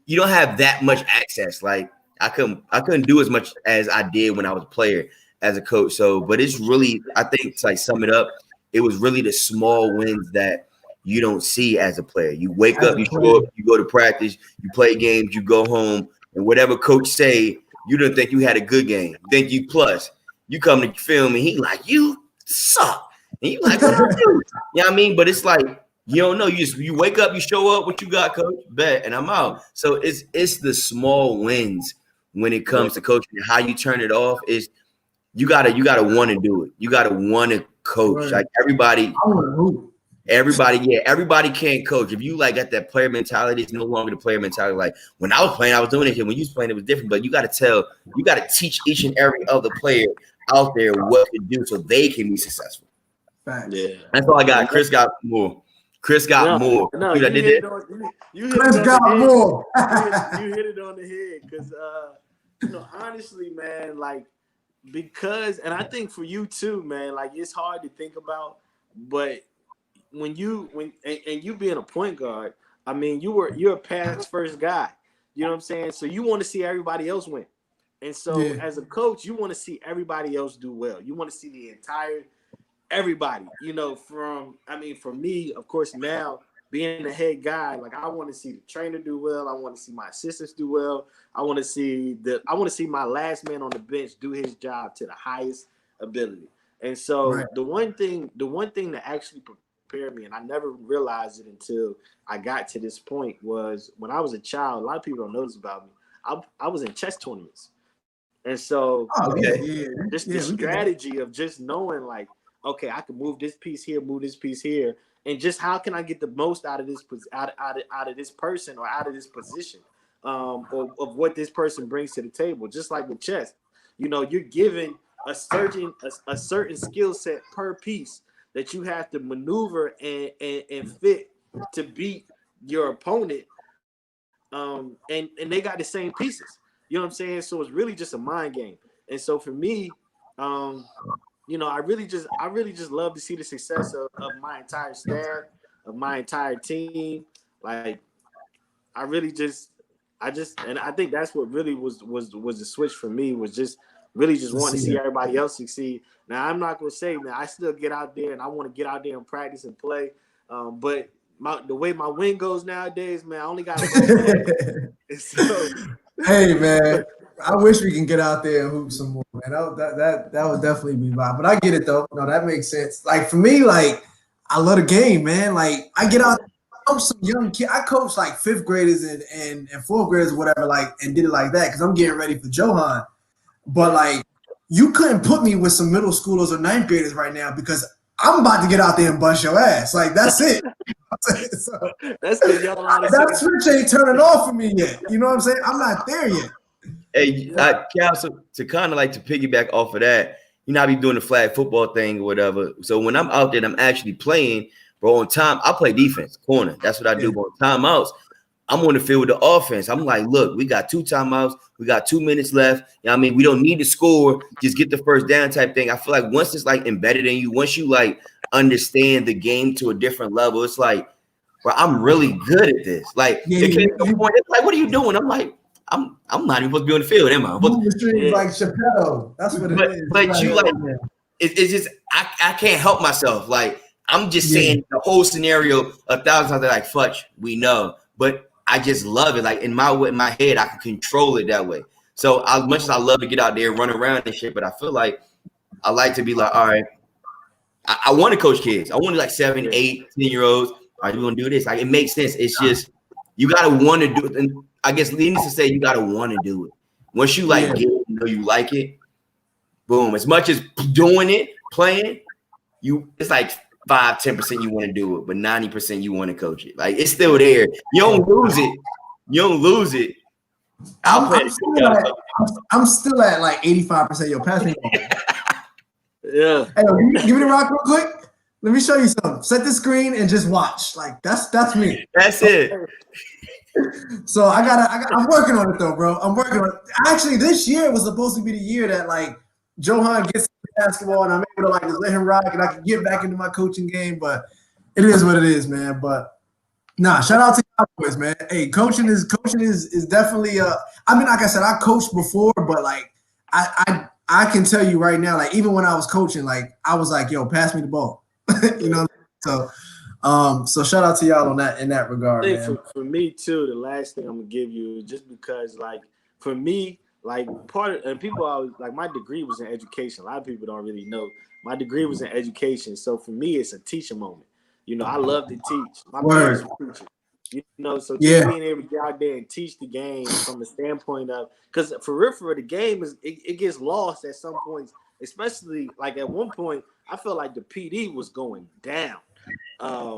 You don't have that much access. I couldn't do as much as I did when I was a player as a coach. So, but it's really, I think to sum it up, it was really the small wins that you don't see as a player. You wake up, you show up, you go to practice, you play games, you go home, and whatever coach say, You didn't think you had a good game. You think you plus. You come to film and he like, you suck. And you like, what I do? You know what I mean? But it's like, you don't know. You wake up, you show up, what you got, coach? Bet, and I'm out. So it's the small wins when it comes to coaching. How you turn it off is you gotta want to do it. You gotta want to coach. Like everybody can't coach. If you like got that player mentality, it's no longer the player mentality. Like when I was playing, I was doing it here. When you was playing, it was different. But you got to teach each and every other player out there what to do so they can be successful. Yeah, that's all I got. Chris got more. Chris got more. No, Dude, you hit it more. You hit it on the head because, honestly, man, like because, and I think for you too, man, like it's hard to think about, but when you being a point guard, I mean, you're a pass first guy. You know what I'm saying? So you want to see everybody else win, and so as a coach, you want to see everybody else do well. You want to see the entire. Everybody, for me, of course, now being the head guy, like I want to see the trainer do well. I want to see my assistants do well. I want to see my last man on the bench do his job to the highest ability. And so the one thing that actually prepared me, and I never realized it until I got to this point, was when I was a child. A lot of people don't know this about me. I was in chess tournaments, and so the strategy of just knowing like. Okay, I can move this piece here, and just how can I get the most out of this out of this person or out of this position, of what this person brings to the table. Just like with chess, you're given a certain skill set per piece that you have to maneuver and fit to beat your opponent, and they got the same pieces. You know what I'm saying? So it's really just a mind game. And so for me, I really just love to see the success of my entire staff, of my entire team. Like, I think that's what really was the switch for me, was just really just wanting to see everybody else succeed. Now, I'm not going to say, man, I still get out there and I want to get out there and practice and play. But the way my win goes nowadays, man, I only got so, hey, man. I wish we can get out there and hoop some more, man. That would definitely be vibe. But I get it though. No, that makes sense. Like for me, like I love the game, man. Like I get out, I coach some young kids. I coach like fifth graders and fourth graders or whatever, like, and did it like that because I'm getting ready for Johan. But like you couldn't put me with some middle schoolers or ninth graders right now because I'm about to get out there and bust your ass. Like that's it. So, that's because y'all that switch ain't turning off for me yet. You know what I'm saying? I'm not there yet. Hey, Cal, so to kind of like to piggyback off of that, I be doing the flag football thing or whatever. So when I'm out there and I'm actually playing, bro, on time, I play defense, corner. That's what I do. But on timeouts, I'm on the field with the offense. I'm like, look, we got 2 timeouts. We got 2 minutes left. You know what I mean? We don't need to score. Just get the first down type thing. I feel like once it's like embedded in you, once you like understand the game to a different level, it's like, bro, I'm really good at this. Like, it came to a point, it's like, what are you doing? I'm like, I'm not even supposed to be on the field, am I? Moving the streets like Chappelle. That's what it is. But you like, it's just I can't help myself. Like I'm just saying the whole scenario 1,000 times. They're like, Futch, we know, but I just love it. Like in my head, I can control it that way. So as much as I love to get out there and run around and shit, but I feel like I like to be like, all right, I want to coach kids. I want to like 7, 8, 10-year-olds. All right, we're gonna do this. Like it makes sense. It's just you gotta want to do it. And I guess needless to say, you gotta want to do it. Once you like get it, you like it, boom. As much as doing it, playing, it's like 5-10% you want to do it, but 90% you want to coach it. Like it's still there. You don't lose it. I'm still at like 85%. Yo, pass me. Yeah. Hey, give me the rock real quick. Let me show you something. Set the screen and just watch. Like that's me. That's it. So I'm working on it though, bro. I'm working on it. Actually, this year was supposed to be the year that like Johan gets basketball and I'm able to like just let him rock and I can get back into my coaching game. But it is what it is, man. But nah, shout out to y'all boys, man. Hey, coaching is definitely I mean, like I said, I coached before, but like I can tell you right now, like even when I was coaching, like I was like, yo, pass me the ball. You know, so shout out to y'all on that in that regard. I think for me too, the last thing I'm gonna give you, just because like for me, like part of, and people always like my degree was in education. A lot of people don't really know my degree was in education. So for me, it's a teaching moment. You know, I love to teach. My parents Word. were teachers. You know, so just Yeah. being able to get out there and teach the game from the standpoint of, because for real, the game is it gets lost at some points, especially like at one point, I felt like the PD was going down.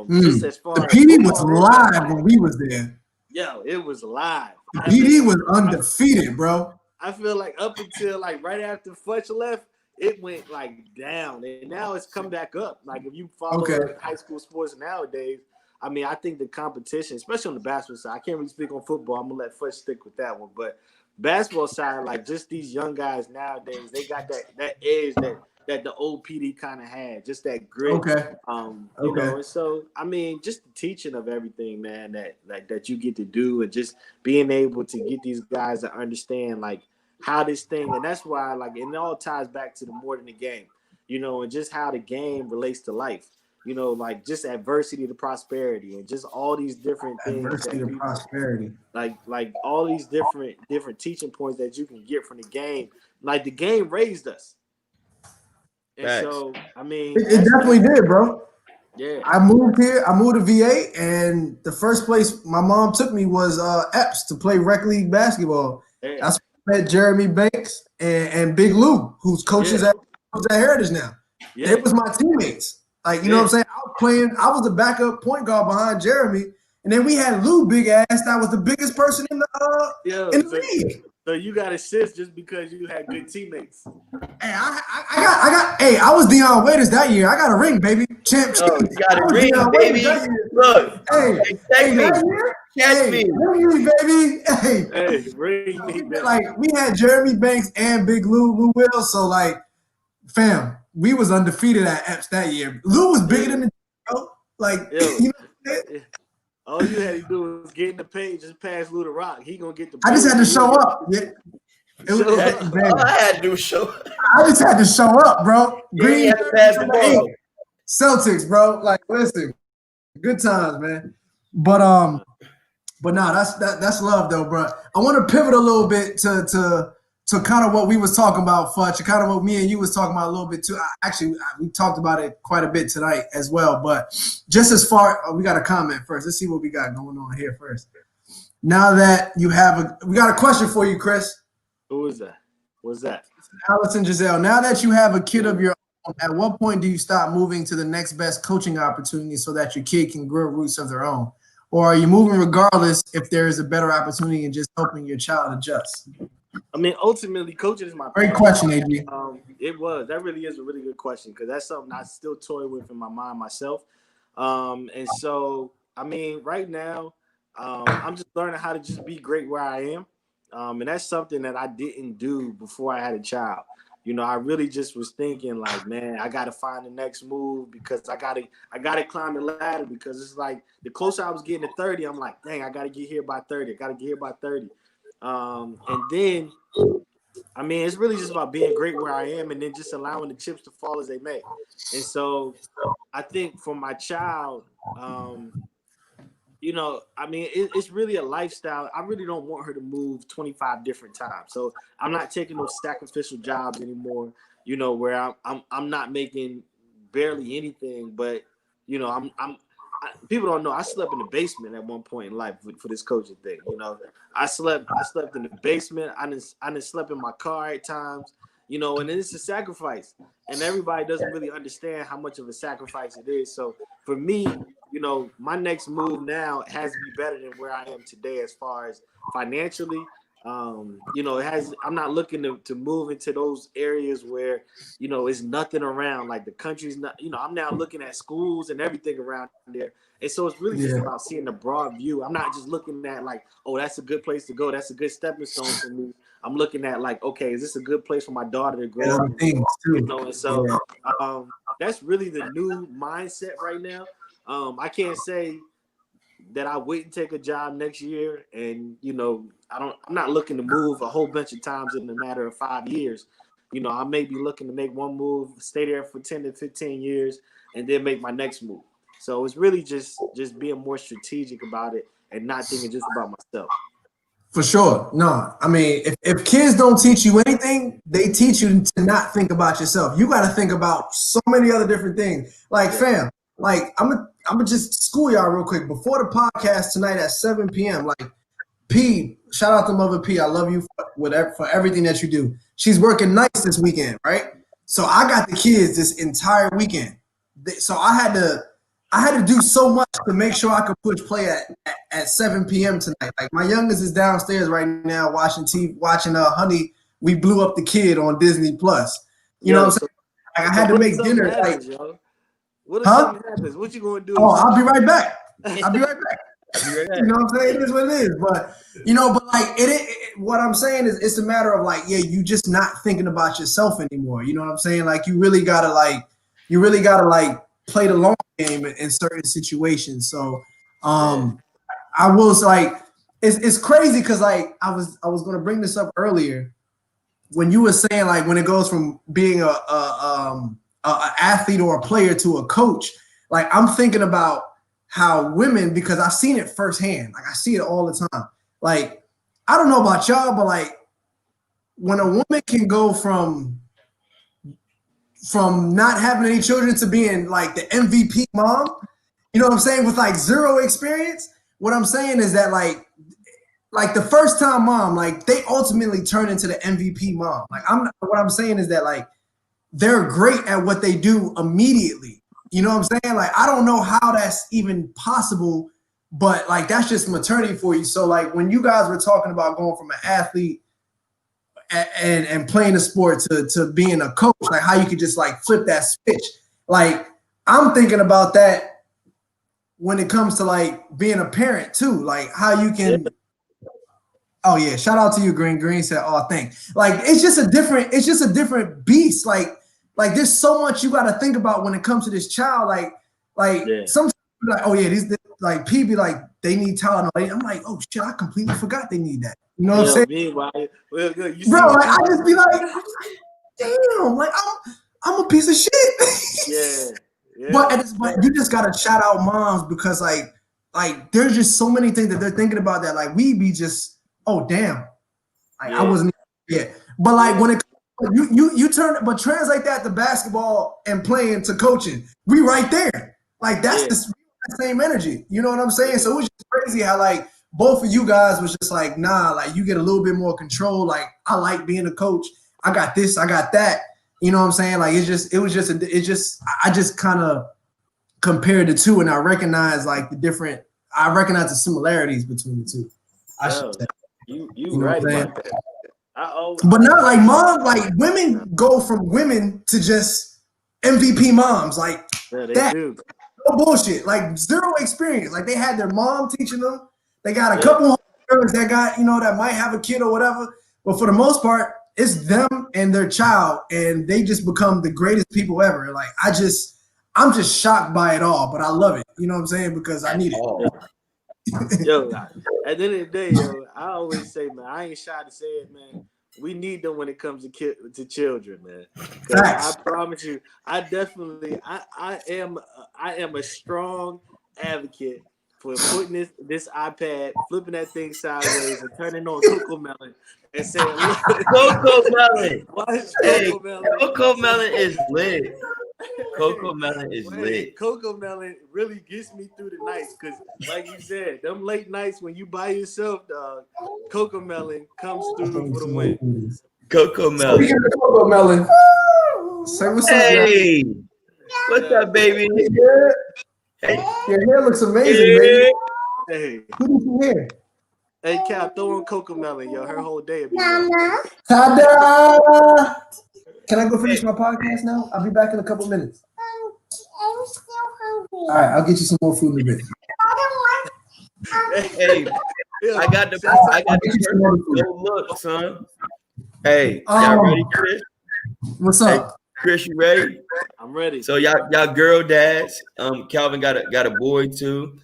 Just as The far as PD was football is, live when we was there. yo, it was live. The I PD mean, was undefeated, bro. I feel like up until like right after Futch left, it went like down, and now it's come back up. Like if you follow Okay. high school sports nowadays, I mean, I think the competition, especially on the basketball side, I can't really speak on football. I'm gonna let Futch stick with that one, but basketball side, like just these young guys nowadays, they got that edge that the old PD kind of had, just that grit. Okay. You know, and so I mean, just the teaching of everything, man, that you get to do, and just being able to get these guys to understand like how this thing, and that's why like it all ties back to the more than the game, you know, and just how the game relates to life, you know, like just adversity to prosperity, and just all these different things Adversity to that prosperity. like all these different teaching points that you can get from the game. Like the game raised us, and Facts. so I mean, It definitely did, bro. yeah. I moved here. I moved to VA, and the first place my mom took me was Epps to play rec league basketball. Yeah. That's where I met Jeremy Banks and Big Lou, who's coaches at Heritage now. Yeah. They was my teammates. Like, you know what I'm saying? I was the backup point guard behind Jeremy, and then we had Lou Big Ass that was the biggest person in the league. So you got assists just because you had good teammates. Hey, I was Deion Waiters that year. I got a ring, baby. Champ. Oh, you got a ring, baby. Look, Hey, that year, catch me, ring me, baby. Hey, ring me, baby. Like we had Jeremy Banks and Big Lou Will. So like, fam, we was undefeated at Epps that year. Lou was bigger than the bro. Like, you know what I'm saying? All you had to do was get in the paint, just pass Lou the rock. He gonna get the. I just had to show up. Yeah. All I had to do was show up. I just had to show up, bro. Green had to pass the ball. Celtics, bro. Like, listen, good times, man. But nah, that's love though, bro. I want to pivot a little bit to kind of what we was talking about, Futch, and kind of what me and you was talking about a little bit too. We talked about it quite a bit tonight as well. But just as far, we got a comment first. Let's see what we got going on here first. Now that you have we got a question for you, Chris. Who is that? What's that? Allison Giselle. Now that you have a kid of your own, at what point do you stop moving to the next best coaching opportunity so that your kid can grow roots of their own? Or are you moving regardless if there is a better opportunity and just helping your child adjust? I mean, ultimately, coaching is my great question, AG. That really is a really good question because that's something I still toy with in my mind myself. And so, I mean, right now, I'm just learning how to just be great where I am. And that's something that I didn't do before I had a child. You know, I really just was thinking like, man, I got to find the next move because I got to climb the ladder because it's like the closer I was getting to 30, I'm like, dang, I got to get here by 30. I got to get here by 30. And then, I mean, it's really just about being great where I am and then just allowing the chips to fall as they may. And so I think for my child, you know, I mean, it's really a lifestyle. I really don't want her to move 25 different times. So I'm not taking those sacrificial jobs anymore, you know, where I'm not making barely anything, but, you know, people don't know I slept in the basement at one point in life for this coaching thing. You know, I slept in the basement. I didn't slept in my car at times, you know, and it's a sacrifice. And everybody doesn't really understand how much of a sacrifice it is. So for me, you know, my next move now has to be better than where I am today as far as financially. You know, I'm not looking to move into those areas where, you know, it's nothing around, like the country's not, you know, I'm now looking at schools and everything around there. And so it's really just about seeing the broad view. I'm not just looking at like, oh, that's a good place to go. That's a good stepping stone for me. I'm looking at like, okay, is this a good place for my daughter to grow up? You know, and so that's really the new mindset right now. I can't say that I wouldn't take a job next year, and you know, I'm not looking to move a whole bunch of times in a matter of 5 years. You know, I may be looking to make one move, stay there for 10 to 15 years, and then make my next move. So it's really just being more strategic about it and not thinking just about myself. For sure. No, I mean, if kids don't teach you anything, they teach you to not think about yourself. You got to think about so many other different things. Like, fam, like I'm gonna just school y'all real quick before the podcast tonight at 7 p.m. Like, P, shout out to Mother P. I love you for everything that you do. She's working nights this weekend, right? So I got the kids this entire weekend. So I had to do so much to make sure I could push play at 7 p.m. tonight. Like, my youngest is downstairs right now watching TV, watching Honey, We Blew Up the Kid on Disney Plus. You know what I'm saying? Like, I had to make dinner. Happens, what if something happens? What you gonna do? Oh, I'll be right back. I'll be right back. You know what I'm saying? It is what it is. But like what I'm saying is it's a matter of like, you just not thinking about yourself anymore. You know what I'm saying? Like, you really gotta play the long game in certain situations. So I was like, it's crazy because like I was gonna bring this up earlier when you were saying like when it goes from being a athlete or a player to a coach. Like, I'm thinking about how women, because I've seen it firsthand. Like, I see it all the time. Like, I don't know about y'all, but like when a woman can go from not having any children to being like the MVP mom, you know what I'm saying, with like zero experience, what I'm saying is that like the first time mom, like they ultimately turn into the MVP mom. Like, what I'm saying is that like they're great at what they do immediately. You know what I'm saying? Like, I don't know how that's even possible, but like that's just maternity for you. So like when you guys were talking about going from an athlete and playing a sport to being a coach, like how you could just like flip that switch. Like, I'm thinking about that when it comes to like being a parent too, like how you can. Oh yeah, shout out to you, Green. Green said, "Oh, thanks." Like, it's just a different beast. Like there's so much you got to think about when it comes to this child. Sometimes like, oh yeah, these like P be like they need Tylenol. I'm like, oh shit, I completely forgot they need that. You know what I'm saying? Meanwhile, well, good. Bro, like, I just be like, damn, like I'm a piece of shit. Yeah. But you just gotta shout out moms because like there's just so many things that they're thinking about that like we be just, oh damn, like I wasn't but like when it you turn, but translate that to basketball and playing to coaching, we right there. Like that's the same energy. You know what I'm saying? So it was just crazy how like both of you guys was just like, nah, like you get a little bit more control. Like, I like being a coach. I got this, I got that. You know what I'm saying? Like, I just kind of compared the two, and I recognize like I recognize the similarities between the two. I should say. You right about that. But not like mom, like women go from women to just MVP moms, like that. Do. No bullshit, like zero experience. Like, they had their mom teaching them. They got a couple girls that got, that might have a kid or whatever. But for the most part, it's them and their child, and they just become the greatest people ever. Like, I'm just shocked by it all, but I love it. You know what I'm saying? Because I need it. Yo, at the end of the day, I always say, man, I ain't shy to say it, man. We need them when it comes to children, man. I promise you, I am a strong advocate for putting this iPad, flipping that thing sideways, and turning on Coco Melon and saying, Coco Melon. Hey, Coco Melon is lit. Coco Melon is lit. Coco Melon really gets me through the nights because, like you said, them late nights when you by yourself, dog, Coco Melon comes through for the win. Coco Melon. Speaking of Coco Melon, say what's up. Hey, what's up, baby? Hey, your hair looks amazing, baby. Hey, who did your hair? Hey, Cal, throw on Coco Melon, yo. Her whole day will be Ta-da! Can I go finish my podcast now? I'll be back in a couple minutes. I'm still hungry. All right, I'll get you some more food in a bit. Hey, I got the perfect look, son. Hey, y'all ready, Chris? What's up? Hey, Chris, you ready? I'm ready. So y'all girl dads. Calvin got a boy too.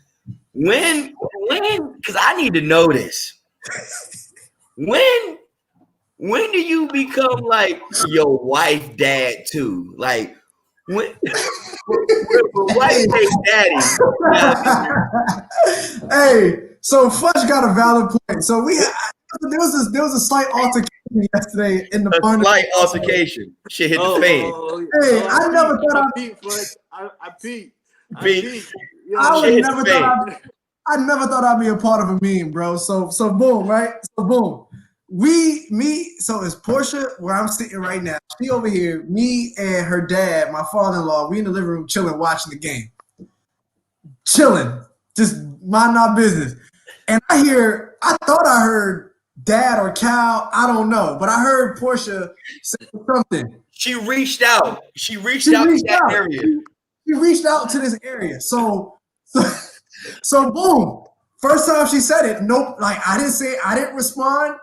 When? Because I need to know this. When do you become like your wife dad too? Like when wife say daddy? Hey, so Futch got a valid point. So there was a slight altercation yesterday in the A barn. slight altercation. Shit hit the fan. Hey, I never thought I peeped. I never thought I'd be a part of a meme, bro. So boom, right? So boom. So it's Portia where I'm sitting right now. She over here, me and her dad, my father-in-law, we in the living room chilling, watching the game. Chilling. Just mind our business. And I thought I heard Dad or Cal, I don't know, but I heard Portia say something. She reached out. She reached out to that area. She reached out to this area. So boom. First time she said it, nope. Like I didn't respond.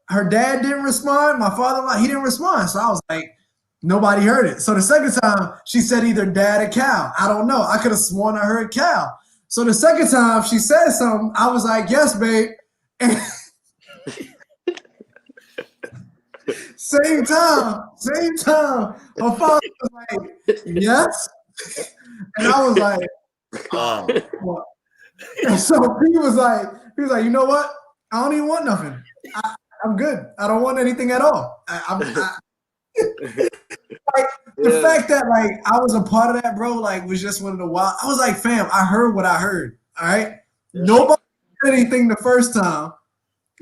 Her dad didn't respond. My father-in-law, he didn't respond. So I was like, nobody heard it. So the second time she said either Dad or Cal. I don't know. I could have sworn I heard Cal. So the second time she said something, I was like, yes, babe. And same time, her father was like, yes. And I was like, what? And so he was like, you know what? I don't even want nothing. I'm good. I don't want anything at all. The fact that like I was a part of that, bro, like was just one of the wild. I was like, fam, I heard what I heard. All right. Nobody said anything the first time.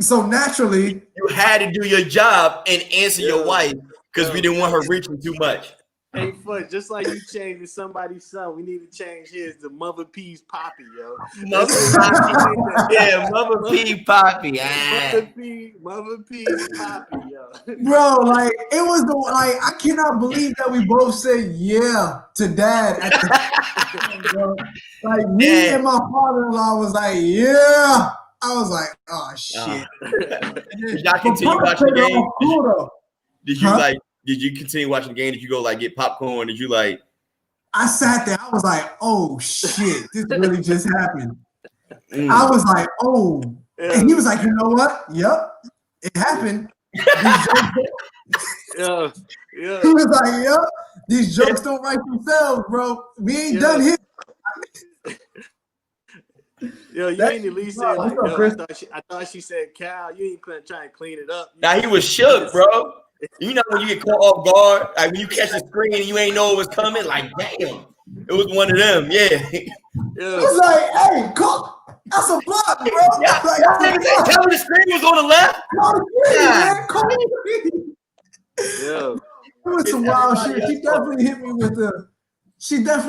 So naturally, you had to do your job and answer your wife because we didn't want her reaching too much. Hey, Futch, just like you changed somebody's son, we need to change his to Mother P's Poppy, yo. Mother Poppy. Yeah, Mother P Poppy. Mother P's Poppy, yo. Bro, like it was I cannot believe that we both said yeah to Dad at the time, bro. Like me and my father-in-law was like, yeah. I was like, oh shit. Did y'all continue watching the game? Did you continue watching the game? Did you go like get popcorn? Did you like? I sat there. I was like, oh shit, this really just happened. I was like, oh. And he was like, you know what? Yep, it happened. He was like, yep, these jokes don't write themselves, bro. We ain't done here. Yo, you ain't at least say like, I thought she said Cal. You ain't trying to clean it up. Now he was shook, bro. You know when you get caught off guard, like when you catch the screen and you ain't know it was coming, like damn, it was one of them, yeah. It's like, hey, cook, that's a block, bro. Yeah, like, tell me the screen was on the left. It was some wild shit. She definitely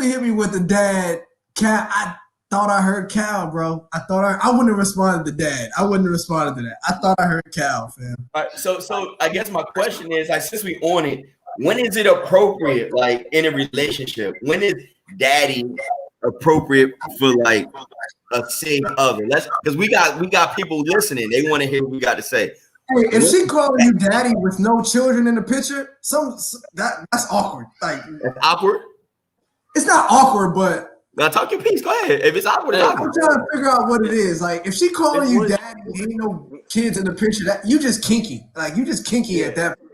hit me with the Dad Cal. I thought I heard Cal, bro. I wouldn't have responded to Dad. I wouldn't have responded to that. I thought I heard Cal, fam. All right, so I guess my question is, like, since we on it, when is it appropriate, like, in a relationship? When is daddy appropriate for like a safe other? Because we got people listening. They want to hear what we got to say. Hey, if she calling you daddy with no children in the picture, that's awkward. Like it's awkward. It's not awkward, but. Now talk your piece. Go ahead. If it's awkward, it's awkward. I'm trying to figure out what it is. Like, if she calling you daddy, ain't no kids in the picture. That you just kinky. Like, you just kinky at that point.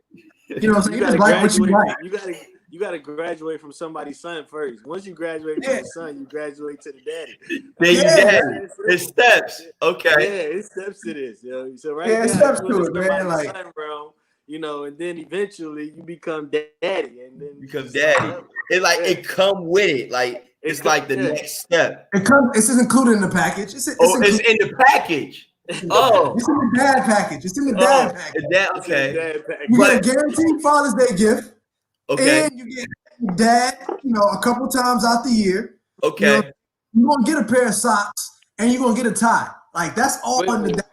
You know what I'm saying? You just like what you like. You gotta graduate from somebody's son first. Once you graduate from the son, you graduate to the daddy. Daddy. It's steps. Okay. Yeah, it's steps to this. Yo. So right now, steps to it, man. Like, son, bro, you know, and then eventually you become daddy, and then because daddy. It's like it come with it. Like it's like the next step. It's included in the package. It's in the package. Oh, it's in the dad package. It's in the dad package. Okay. You get a guaranteed Father's Day gift. Okay. And you get dad, a couple times out the year. Okay. You're gonna get a pair of socks and you're gonna get a tie. Like that's all in the dad.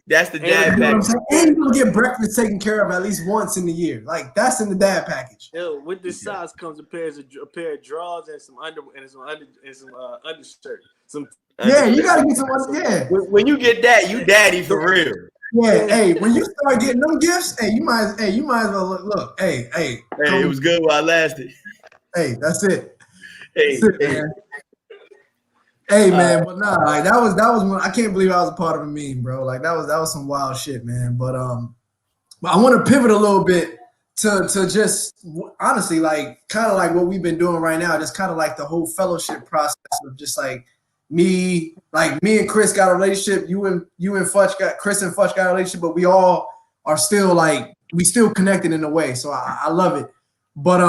That's the dad package. And you're gonna get breakfast taken care of at least once in the year. Like that's in the dad package. Yo, with the socks comes a pair of drawers and some undershirt. You gotta get some. Yeah. When you get that, you daddy for real. Yeah, hey, when you start getting them gifts, you might as well look. Hey, it was good while I lasted. Hey, that's it. Hey, man. Hey, man, but nah, like that was one. I can't believe I was a part of a meme, bro. Like that was some wild shit, man. But I want to pivot a little bit to just honestly, like kind of like what we've been doing right now, just kind of like the whole fellowship process of just like me and Chris got a relationship. You and Chris and Futch got a relationship, but we all are still like we still connected in a way. So I love it. But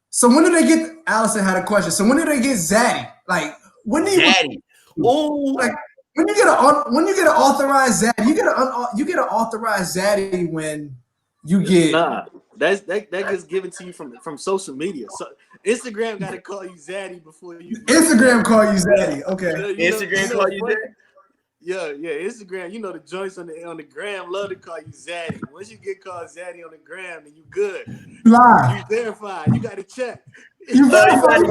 so when did they get? Allison had a question. So when did they get Zaddy? Like when do you? Zaddy. Oh, like when you get an authorized Zaddy, you get an authorized Zaddy when you get. Nah, that gets given to you from social media. So Instagram got to call you Zaddy before you. Instagram call you Zaddy. Okay. Instagram call you Zaddy. Yeah. Instagram. You know the joints on the gram love to call you Zaddy. Once you get called Zaddy on the gram, then you good. Lie. You verified. You got to check. You verified.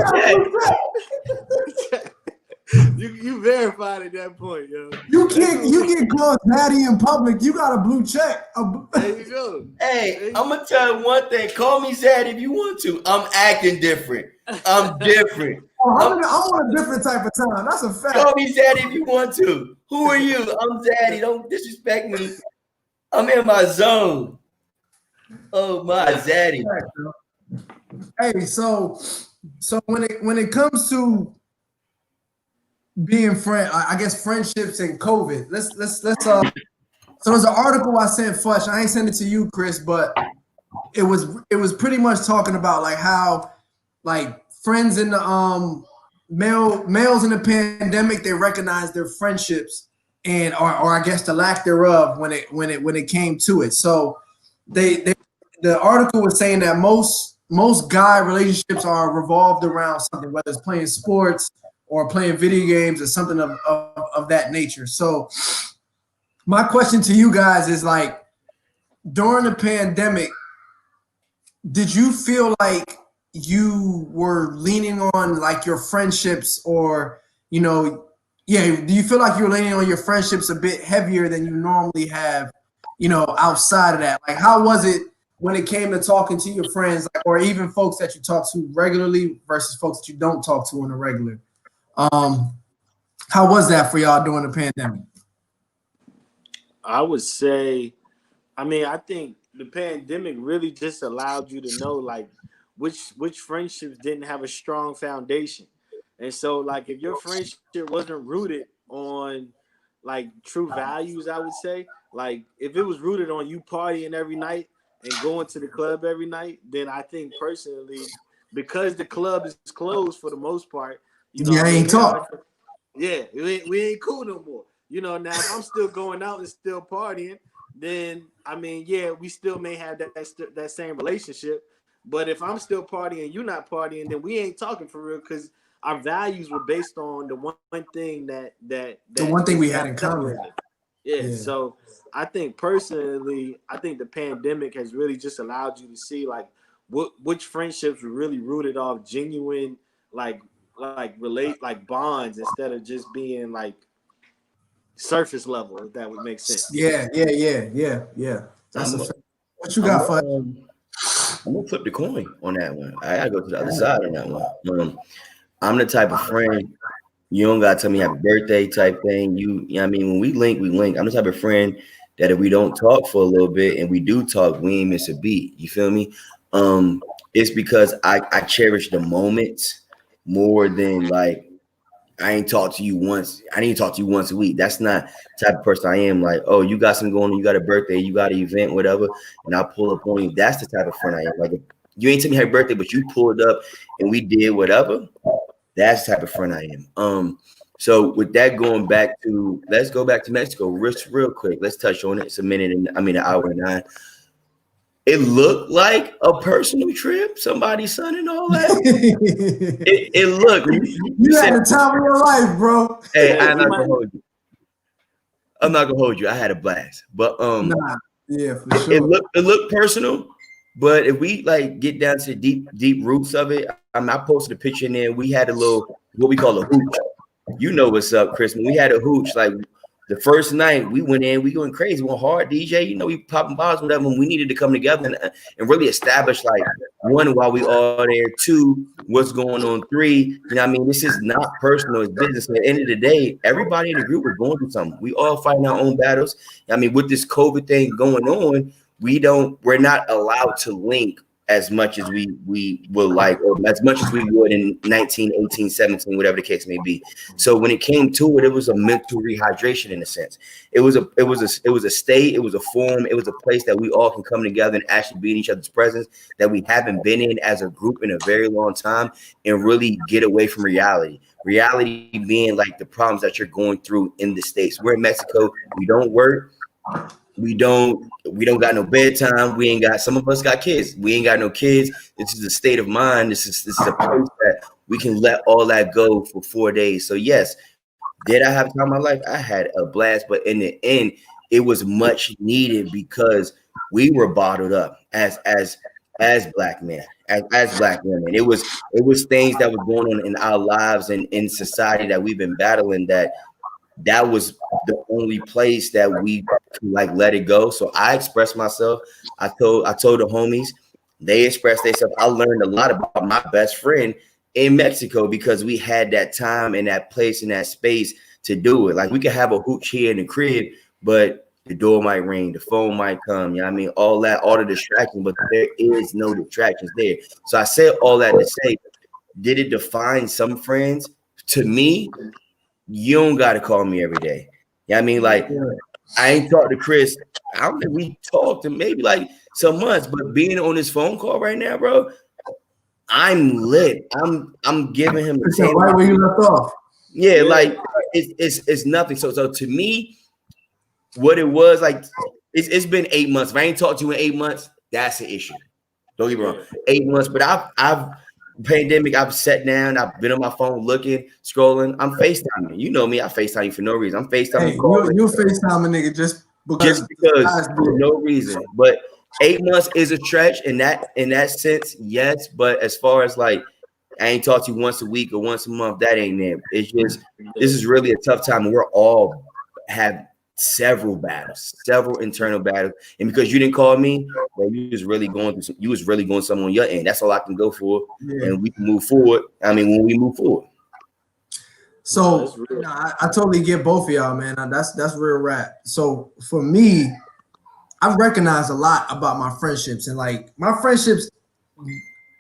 You verified at that point, yo. You get called Zaddy in public. You got a blue check. There you go. Hey, I'm gonna tell you one thing. Call me Zaddy if you want to. I'm acting different. I'm different. I'm on a different type of time. That's a fact. Call me Zaddy if you want to. Who are you? I'm Zaddy. Don't disrespect me. I'm in my zone. Oh my Zaddy. Hey, so when it comes to being I guess friendships and COVID. Let's so there's an article I sent Futch. I ain't sent it to you, Chris, but it was pretty much talking about like how like friends in the males in the pandemic, they recognize their friendships and or I guess the lack thereof when it came to it. So the article was saying that most guy relationships are revolved around something, whether it's playing sports or playing video games or something of that nature. So my question to you guys is like, during the pandemic, did you feel like you were leaning on like your friendships or, do you feel like you're leaning on your friendships a bit heavier than you normally have, outside of that? Like, how was it when it came to talking to your friends, like, or even folks that you talk to regularly versus folks that you don't talk to on a regular? How was that for y'all during the pandemic? I would say, I think the pandemic really just allowed you to know like which friendships didn't have a strong foundation. And so like if your friendship wasn't rooted on like true values, I would say, like if it was rooted on you partying every night and going to the club every night, then I think personally, because the club is closed for the most part, I ain't talk. Yeah, we ain't cool no more. Now if I'm still going out and still partying, then we still may have that same relationship. But if I'm still partying, you're not partying, then we ain't talking for real because our values were based on the one thing that the one thing we had in common. Yeah. So I think personally, the pandemic has really just allowed you to see like which friendships were really rooted off genuine like bonds instead of just being like surface level, if that would make sense. Yeah. That's a fact. What you got, Futch? I'm gonna flip the coin on that one. I gotta go to the other side on that one. I'm the type of friend you don't gotta tell me happy birthday type thing. When we link. I'm the type of friend that if we don't talk for a little bit and we do talk, we ain't miss a beat. You feel me? It's because I cherish the moments more than like I ain't talked to you once. I need to talk to you once a week. That's not the type of person I am. Like, oh, you got something going on, you got a birthday, you got an event, whatever, and I pull up on you. That's the type of friend I am. Like, if you ain't tell me happy birthday, but you pulled up and we did whatever. That's the type of friend I am. So with that going back to, let's go back to Mexico real quick. Let's touch on it. It's an hour and 9. It looked like a personal trip. Somebody's son and all that. it looked. You had the time of your life, bro. Hey, I'm not gonna hold you. I had a blast, but yeah, for sure. It looked personal. But if we like get down to the deep roots of it, I posted a picture in there. We had a little what we call a hooch. You know what's up, Chris? We had a hooch like. The first night we went in, we going crazy, went hard, DJ. We popping bottles, whatever. When we needed to come together and really establish, like, one, while we all there, 2, what's going on, 3. This is not personal, it's business. At the end of the day, everybody in the group was going through something. We all fighting our own battles. With this COVID thing going on, we're not allowed to link as much as we would like, or as much as we would in 19, 18, 17, whatever the case may be. So when it came to it, it was a mental rehydration in a sense. It was a state, it was a forum, it was a place that we all can come together and actually be in each other's presence that we haven't been in as a group in a very long time, and really get away from reality. Reality being like the problems that you're going through in the States. We're in Mexico, we don't work. We don't got no bedtime. We ain't got, some of us got kids. We ain't got no kids. This is a state of mind. This is a place that we can let all that go for 4 days. So yes, did I have time in my life? I had a blast, but in the end, it was much needed because we were bottled up as black men, as black women. It was things that was going on in our lives and in society that we've been battling, that was the only place that we could like let it go. So I expressed myself. I told the homies, they expressed themselves. I learned a lot about my best friend in Mexico because we had that time and that place and that space to do it. Like we could have a hooch here in the crib, but the door might ring, the phone might come, you know what I mean? All the distractions, but there is no distractions there. So I said all that to say, did it define some friends? To me, you don't got to call me every day. You know what I mean? Like, I ain't talked to Chris. I don't think we talked in maybe like some months, but being on this phone call right now, bro, I'm lit. I'm giving him the same. Right where you left off. Yeah, like it's nothing. So to me, what it was like, it's been 8 months. If I ain't talked to you in 8 months, that's an issue. Don't get me wrong. 8 months, but I've pandemic, I've sat down, I've been on my phone looking, scrolling. I'm FaceTiming. You know me, I FaceTime you for no reason. I'm FaceTiming. Hey, you FaceTime a nigga just because for no reason. But 8 months is a stretch in that sense, yes. But as far as like, I ain't talked to you once a week or once a month, that ain't there. It's just, this is really a tough time, and we're all have several internal battles, and because you didn't call me, well, you was really going something on your end. That's all I can go for, and we can move forward. I mean, when we move forward. So I totally get both of y'all, man. That's real rap. So for me, I've recognized a lot about my friendships, and like my friendships,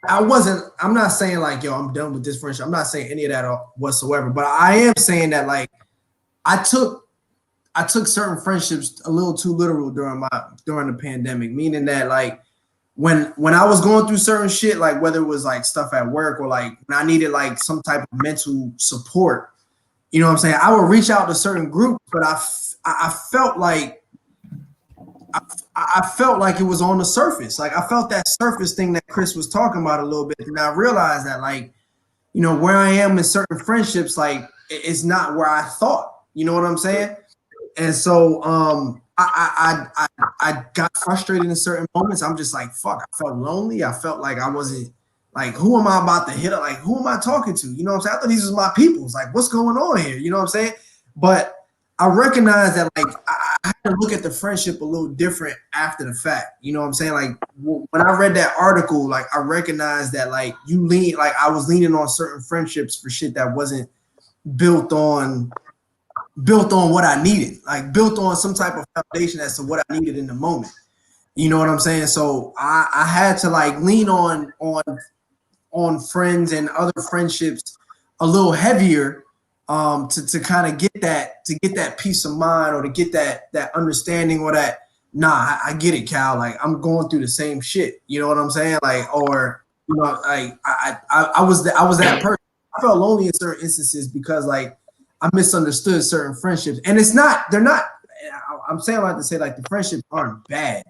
I'm not saying like, yo, I'm done with this friendship. I'm not saying any of that whatsoever, but I am saying that like I took certain friendships a little too literal during the pandemic, meaning that like when I was going through certain shit, like whether it was like stuff at work or like when I needed like some type of mental support, you know what I'm saying? I would reach out to certain groups, but I felt like I felt like it was on the surface. Like I felt that surface thing that Chris was talking about a little bit, and I realized that like, you know, where I am in certain friendships, like it's not where I thought. You know what I'm saying? And so I got frustrated in certain moments. I'm just like, fuck, I felt lonely. I felt like I wasn't, like, who am I about to hit up? Like, who am I talking to? You know what I'm saying? I thought these was my peoples. Like, what's going on here? You know what I'm saying? But I recognize that like I had to look at the friendship a little different after the fact. You know what I'm saying? Like when I read that article, like I recognized that like I was leaning on certain friendships for shit that wasn't built on what I needed, like built on some type of foundation as to what I needed in the moment. You know what I'm saying? So I had to like lean on friends and other friendships a little heavier to kind of get that peace of mind, or to get that understanding, or that, nah, I get it, Cal. Like I'm going through the same shit. You know what I'm saying? Like, or you know, like I was that person. I felt lonely in certain instances because like I misunderstood certain friendships, and they're not. I'm saying I like to say like the friendships aren't bad.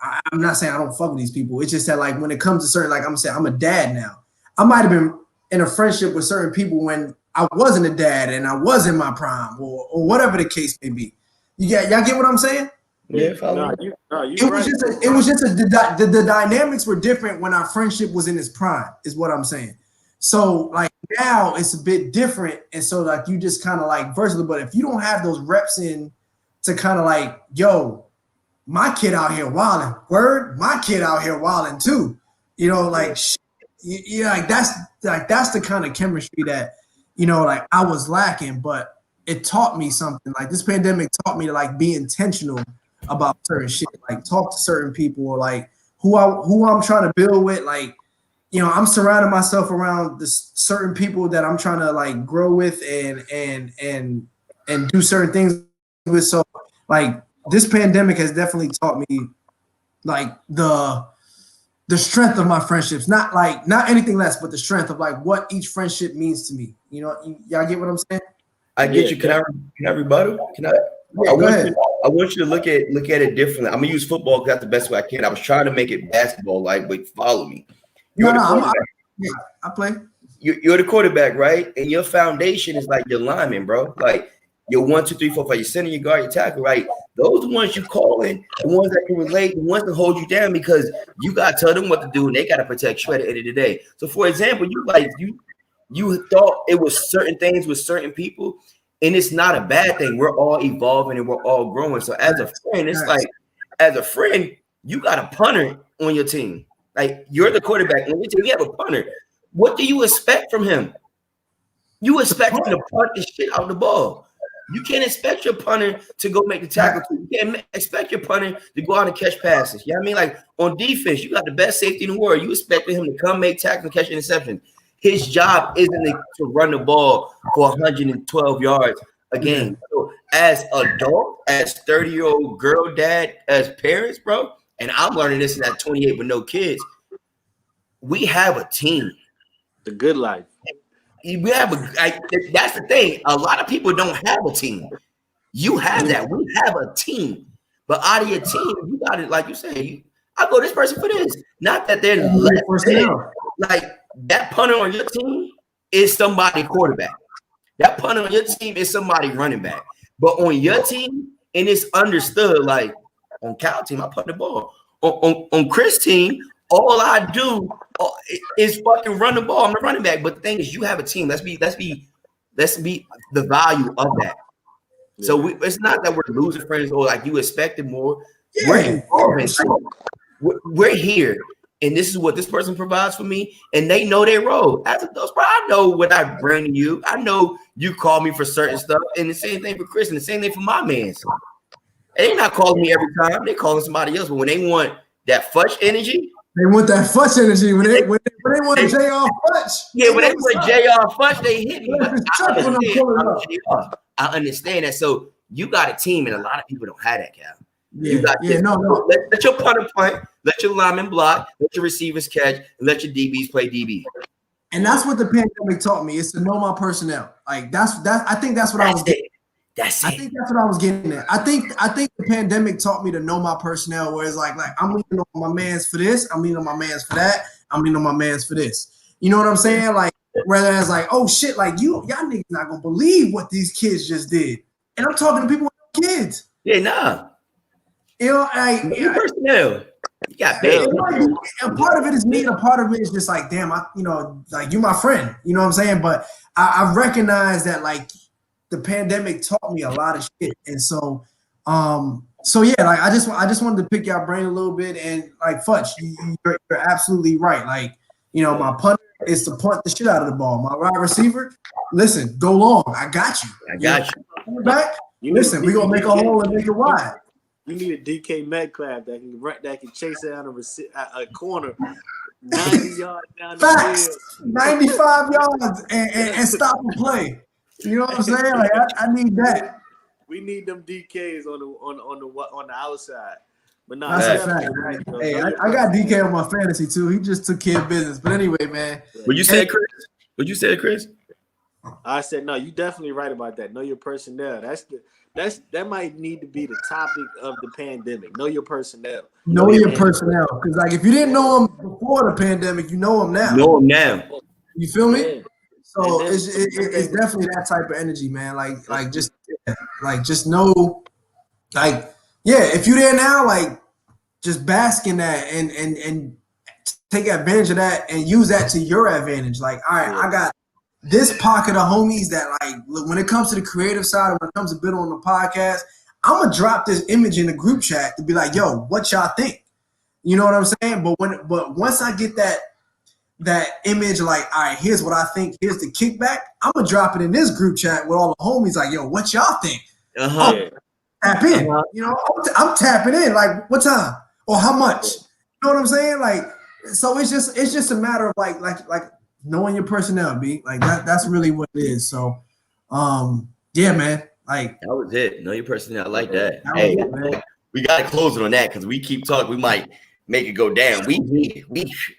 I'm not saying I don't fuck with these people. It's just that like when it comes to certain, like I'm saying, I'm a dad now. I might have been in a friendship with certain people when I wasn't a dad and I was in my prime, or whatever the case may be. Y'all get what I'm saying? Yeah, it was just the dynamics were different when our friendship was in its prime, is what I'm saying. So like now it's a bit different, and so like you just kind of like versatile. But if you don't have those reps in to kind of like, yo, my kid out here wilding, word, my kid out here wilding too. You know, like yeah, like that's the kind of chemistry that, you know, like I was lacking, but it taught me something. Like this pandemic taught me to like be intentional about certain shit, like talk to certain people, or like who I'm trying to build with, like, you know, I'm surrounding myself around this certain people that I'm trying to like grow with and do certain things with. So like this pandemic has definitely taught me like the strength of my friendships, not anything less, but the strength of like what each friendship means to me. You know, y'all get what I'm saying? I get you. Can I rebuttal? Can I? Yeah, go ahead. I want you to look at it differently. I'm gonna use football because that's the best way I can. I was trying to make it basketball like, but follow me. I play. You're the quarterback, right? And your foundation is like your lineman, bro. Like your 1, 2, 3, 4, 5, your center, your guard, your tackle, right? Those are the ones you call in, the ones that can relate, the ones that hold you down because you gotta tell them what to do and they gotta protect you at the end of the day. So, for example, you thought it was certain things with certain people, and it's not a bad thing. We're all evolving and we're all growing. So, as a friend, it's like, as a friend, you got a punter on your team. Like you're the quarterback on your team. You have a punter. What do you expect from him? You expect him to punt the shit out of the ball. You can't expect your punter to go make the tackle. You can't expect your punter to go out and catch passes. You know what I mean? Like on defense, you got the best safety in the world. You expecting him to come make tackles and catch interception. His job isn't to run the ball for 112 yards a game. So as adult, as 30-year-old girl dad, as parents, bro, and I'm learning this at 28 with no kids, we have a team. The good life. We have that's the thing. A lot of people don't have a team. You have that. We have a team. But out of your team, you got it, like you say, I go this person for this. Not that they're less than. Like that punter on your team is somebody quarterback. That punter on your team is somebody running back. But on your team, and it's understood, like on Cal team, I punt the ball. On Chris' team, all I do is fucking run the ball. I'm the running back. But the thing is, you have a team. Let's be the value of that. So it's not that we're losing friends or like you expected more. Yeah. We're here, and this is what this person provides for me, and they know their role. As adults, bro, I know what I bring to you. I know you call me for certain stuff, and the same thing for Chris, and the same thing for my man. They're not calling me every time. They're calling somebody else. But when they want that Futch energy, they want that Futch energy. When they want J.R. Futch. Yeah, when they want J.R. Futch, they hit me. I understand that. So you got a team, and a lot of people don't have that, Cal. Yeah, Let your punter punt, let your lineman block, let your receivers catch, and let your DBs play DB. And that's what the pandemic taught me, is to know my personnel. Like I think that's what I was getting. I think that's what I was getting at. I think the pandemic taught me to know my personnel, where it's like I'm leaning on my mans for this, I'm leaning on my mans for that, I'm leaning on my mans for this. You know what I'm saying? Like, rather as like, oh shit, like y'all niggas not gonna believe what these kids just did. And I'm talking to people with kids. Yeah, nah. You know, personnel. You got big. And part of it is me, and a part of it is just like, damn, like you my friend. You know what I'm saying? But I recognize that like the pandemic taught me a lot of shit, and so yeah, like I just wanted to pick your brain a little bit, and like Futch, you're absolutely right. Like, you know, my punter is to punt the shit out of the ball. My wide receiver, listen, go long. I got you. Back. Listen, we're gonna make a hole and make it wide. You need a DK Metcalf that can chase down a corner 90 yards down the field. 95 yards and stop the play. You know what I'm saying? Like I need that. We need them DKs on the outside. But no, that's a fact. Right. Hey, I got DK on my fantasy too. He just took care of business. But anyway, man. What you said, Chris? What you said, Chris? I said no. You definitely right about that. Know your personnel. That might need to be the topic of the pandemic. Know your personnel. Know your personnel. Because like if you didn't know them before the pandemic, you know them now. Know them now. You feel me? Yeah. So it's definitely that type of energy, man. Like just know, like, yeah, if you there now, like just bask in that and take advantage of that and use that to your advantage. Like, all right, I got this pocket of homies that, like, look, when it comes to the creative side, when it comes to building on the podcast, I'm gonna drop this image in the group chat to be like, yo, what y'all think? You know what I'm saying? But once I get that image, like, all right, here's what I think, here's the kickback, I'm gonna drop it in this group chat with all the homies, like, yo, what y'all think? Tap in. You know, I'm tapping in, like, what time or how much? know what I'm saying? Like, so it's just a matter of like knowing your personnel, B. Like that's really what it is. So, yeah, man. Like that was it. Know your personnel. I like that. that was Hey, it, man. we got to close it on that because we keep talking. We might make it go down. We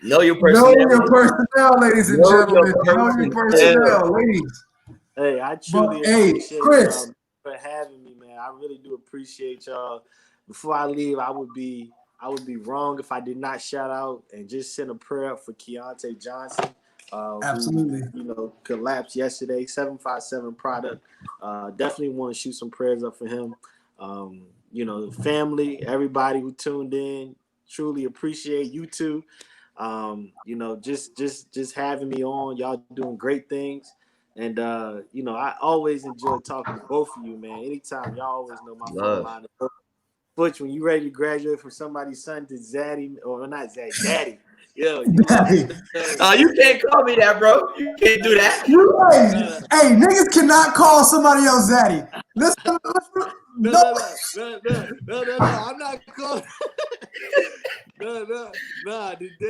know your Know personnel. your personnel, ladies and Know your gentlemen. Know your personnel. personnel, ladies. Hey, I truly appreciate Chris. y'all for having me, man. I really do appreciate y'all. Before I leave, I would be wrong if I did not shout out and just send a prayer up for Keontae Johnson. Absolutely. Who, collapsed yesterday, 757 product. Definitely want to shoot some prayers up for him. The family, everybody who tuned in, truly appreciate you too. Just having me on. Y'all doing great things. And I always enjoy talking to both of you, man. Anytime, y'all always know my phone line. Butch, when you ready to graduate from somebody's son to Zaddy, or not Zaddy, Daddy. Yo, you can't call me that, bro. You can't do that. Hey, niggas cannot call somebody else Zaddy. Listen, no. I'm not calling. No.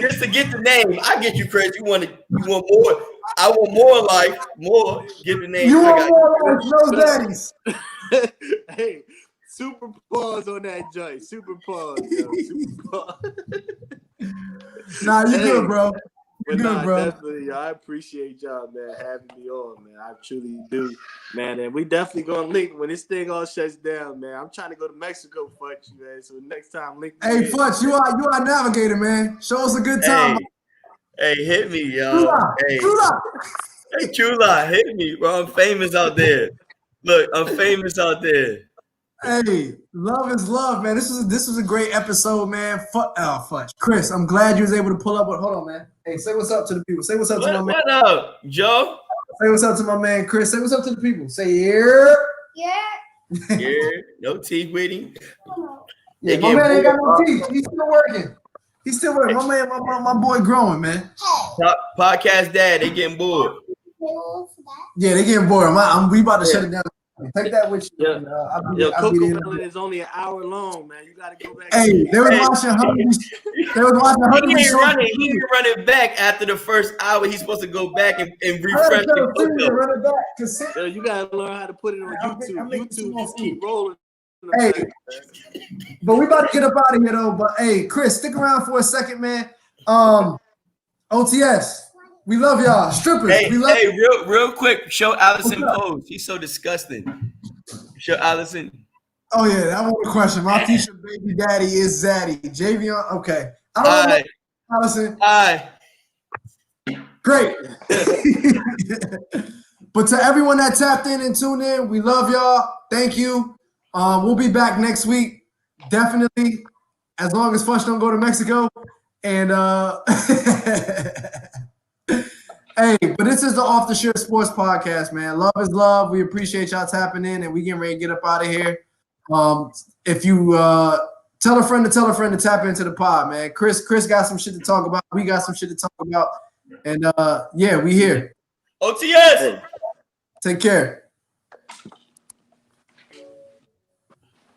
Just to get the name, I get you, Chris. You want more? I want more life, more. Give the name. You want more life, no daddies. Hey, super pause on that joint. Super pause, yo. Super pause. Nah, you good, bro. Definitely, I appreciate y'all, man, having me on, man. I truly do, man. And we definitely gonna link when this thing all shuts down, man. I'm trying to go to Mexico, Futch, man. So next time, link. Hey, Futch, you are navigator, man. Show us a good time. Hey, hit me, y'all. Hey, Chula, hit me, bro. I'm famous out there. Look, I'm famous out there. Hey, love is love, man. This was a great episode, man. Futch. Chris, I'm glad you was able to pull up. Hold on, man. Hey, say what's up to the people. Say what's up to my man. What up, Joe? Say what's up to my man, Chris. Say what's up to the people. Say yeah. Yeah. No teeth with him. Yeah, my man ain't got no teeth. He's still working. My man, my boy growing, man. Podcast dad, they getting bored. Yeah, they getting bored. We about to shut it down. Take that with you. Cocomelon is only an hour long, man. You gotta go back. Hey, they was watching Hungry. He ain't running back after the first hour. He's supposed to go back and refresh the Coco. You gotta learn how to put it on YouTube. YouTube just keep rolling. Hey, but we about to get up out of here though. But hey, Chris, stick around for a second, man. OTS. We love y'all. Strippers. Real quick, show Allison pose. She's so disgusting. Show Allison. Oh, yeah, that was a question. My future baby daddy is Zaddy. Javion, okay. I don't know, Allison. Hi. Great. But to everyone that tapped in and tuned in, we love y'all. Thank you. We'll be back next week. Definitely. As long as Futch don't go to Mexico. And hey, but this is the Off the Shirt Sports Podcast, man. Love is love. We appreciate y'all tapping in, and we getting ready to get up out of here. If you tell a friend to tap into the pod, man. Chris got some shit to talk about. We got some shit to talk about. And yeah, we here. OTS. Take care.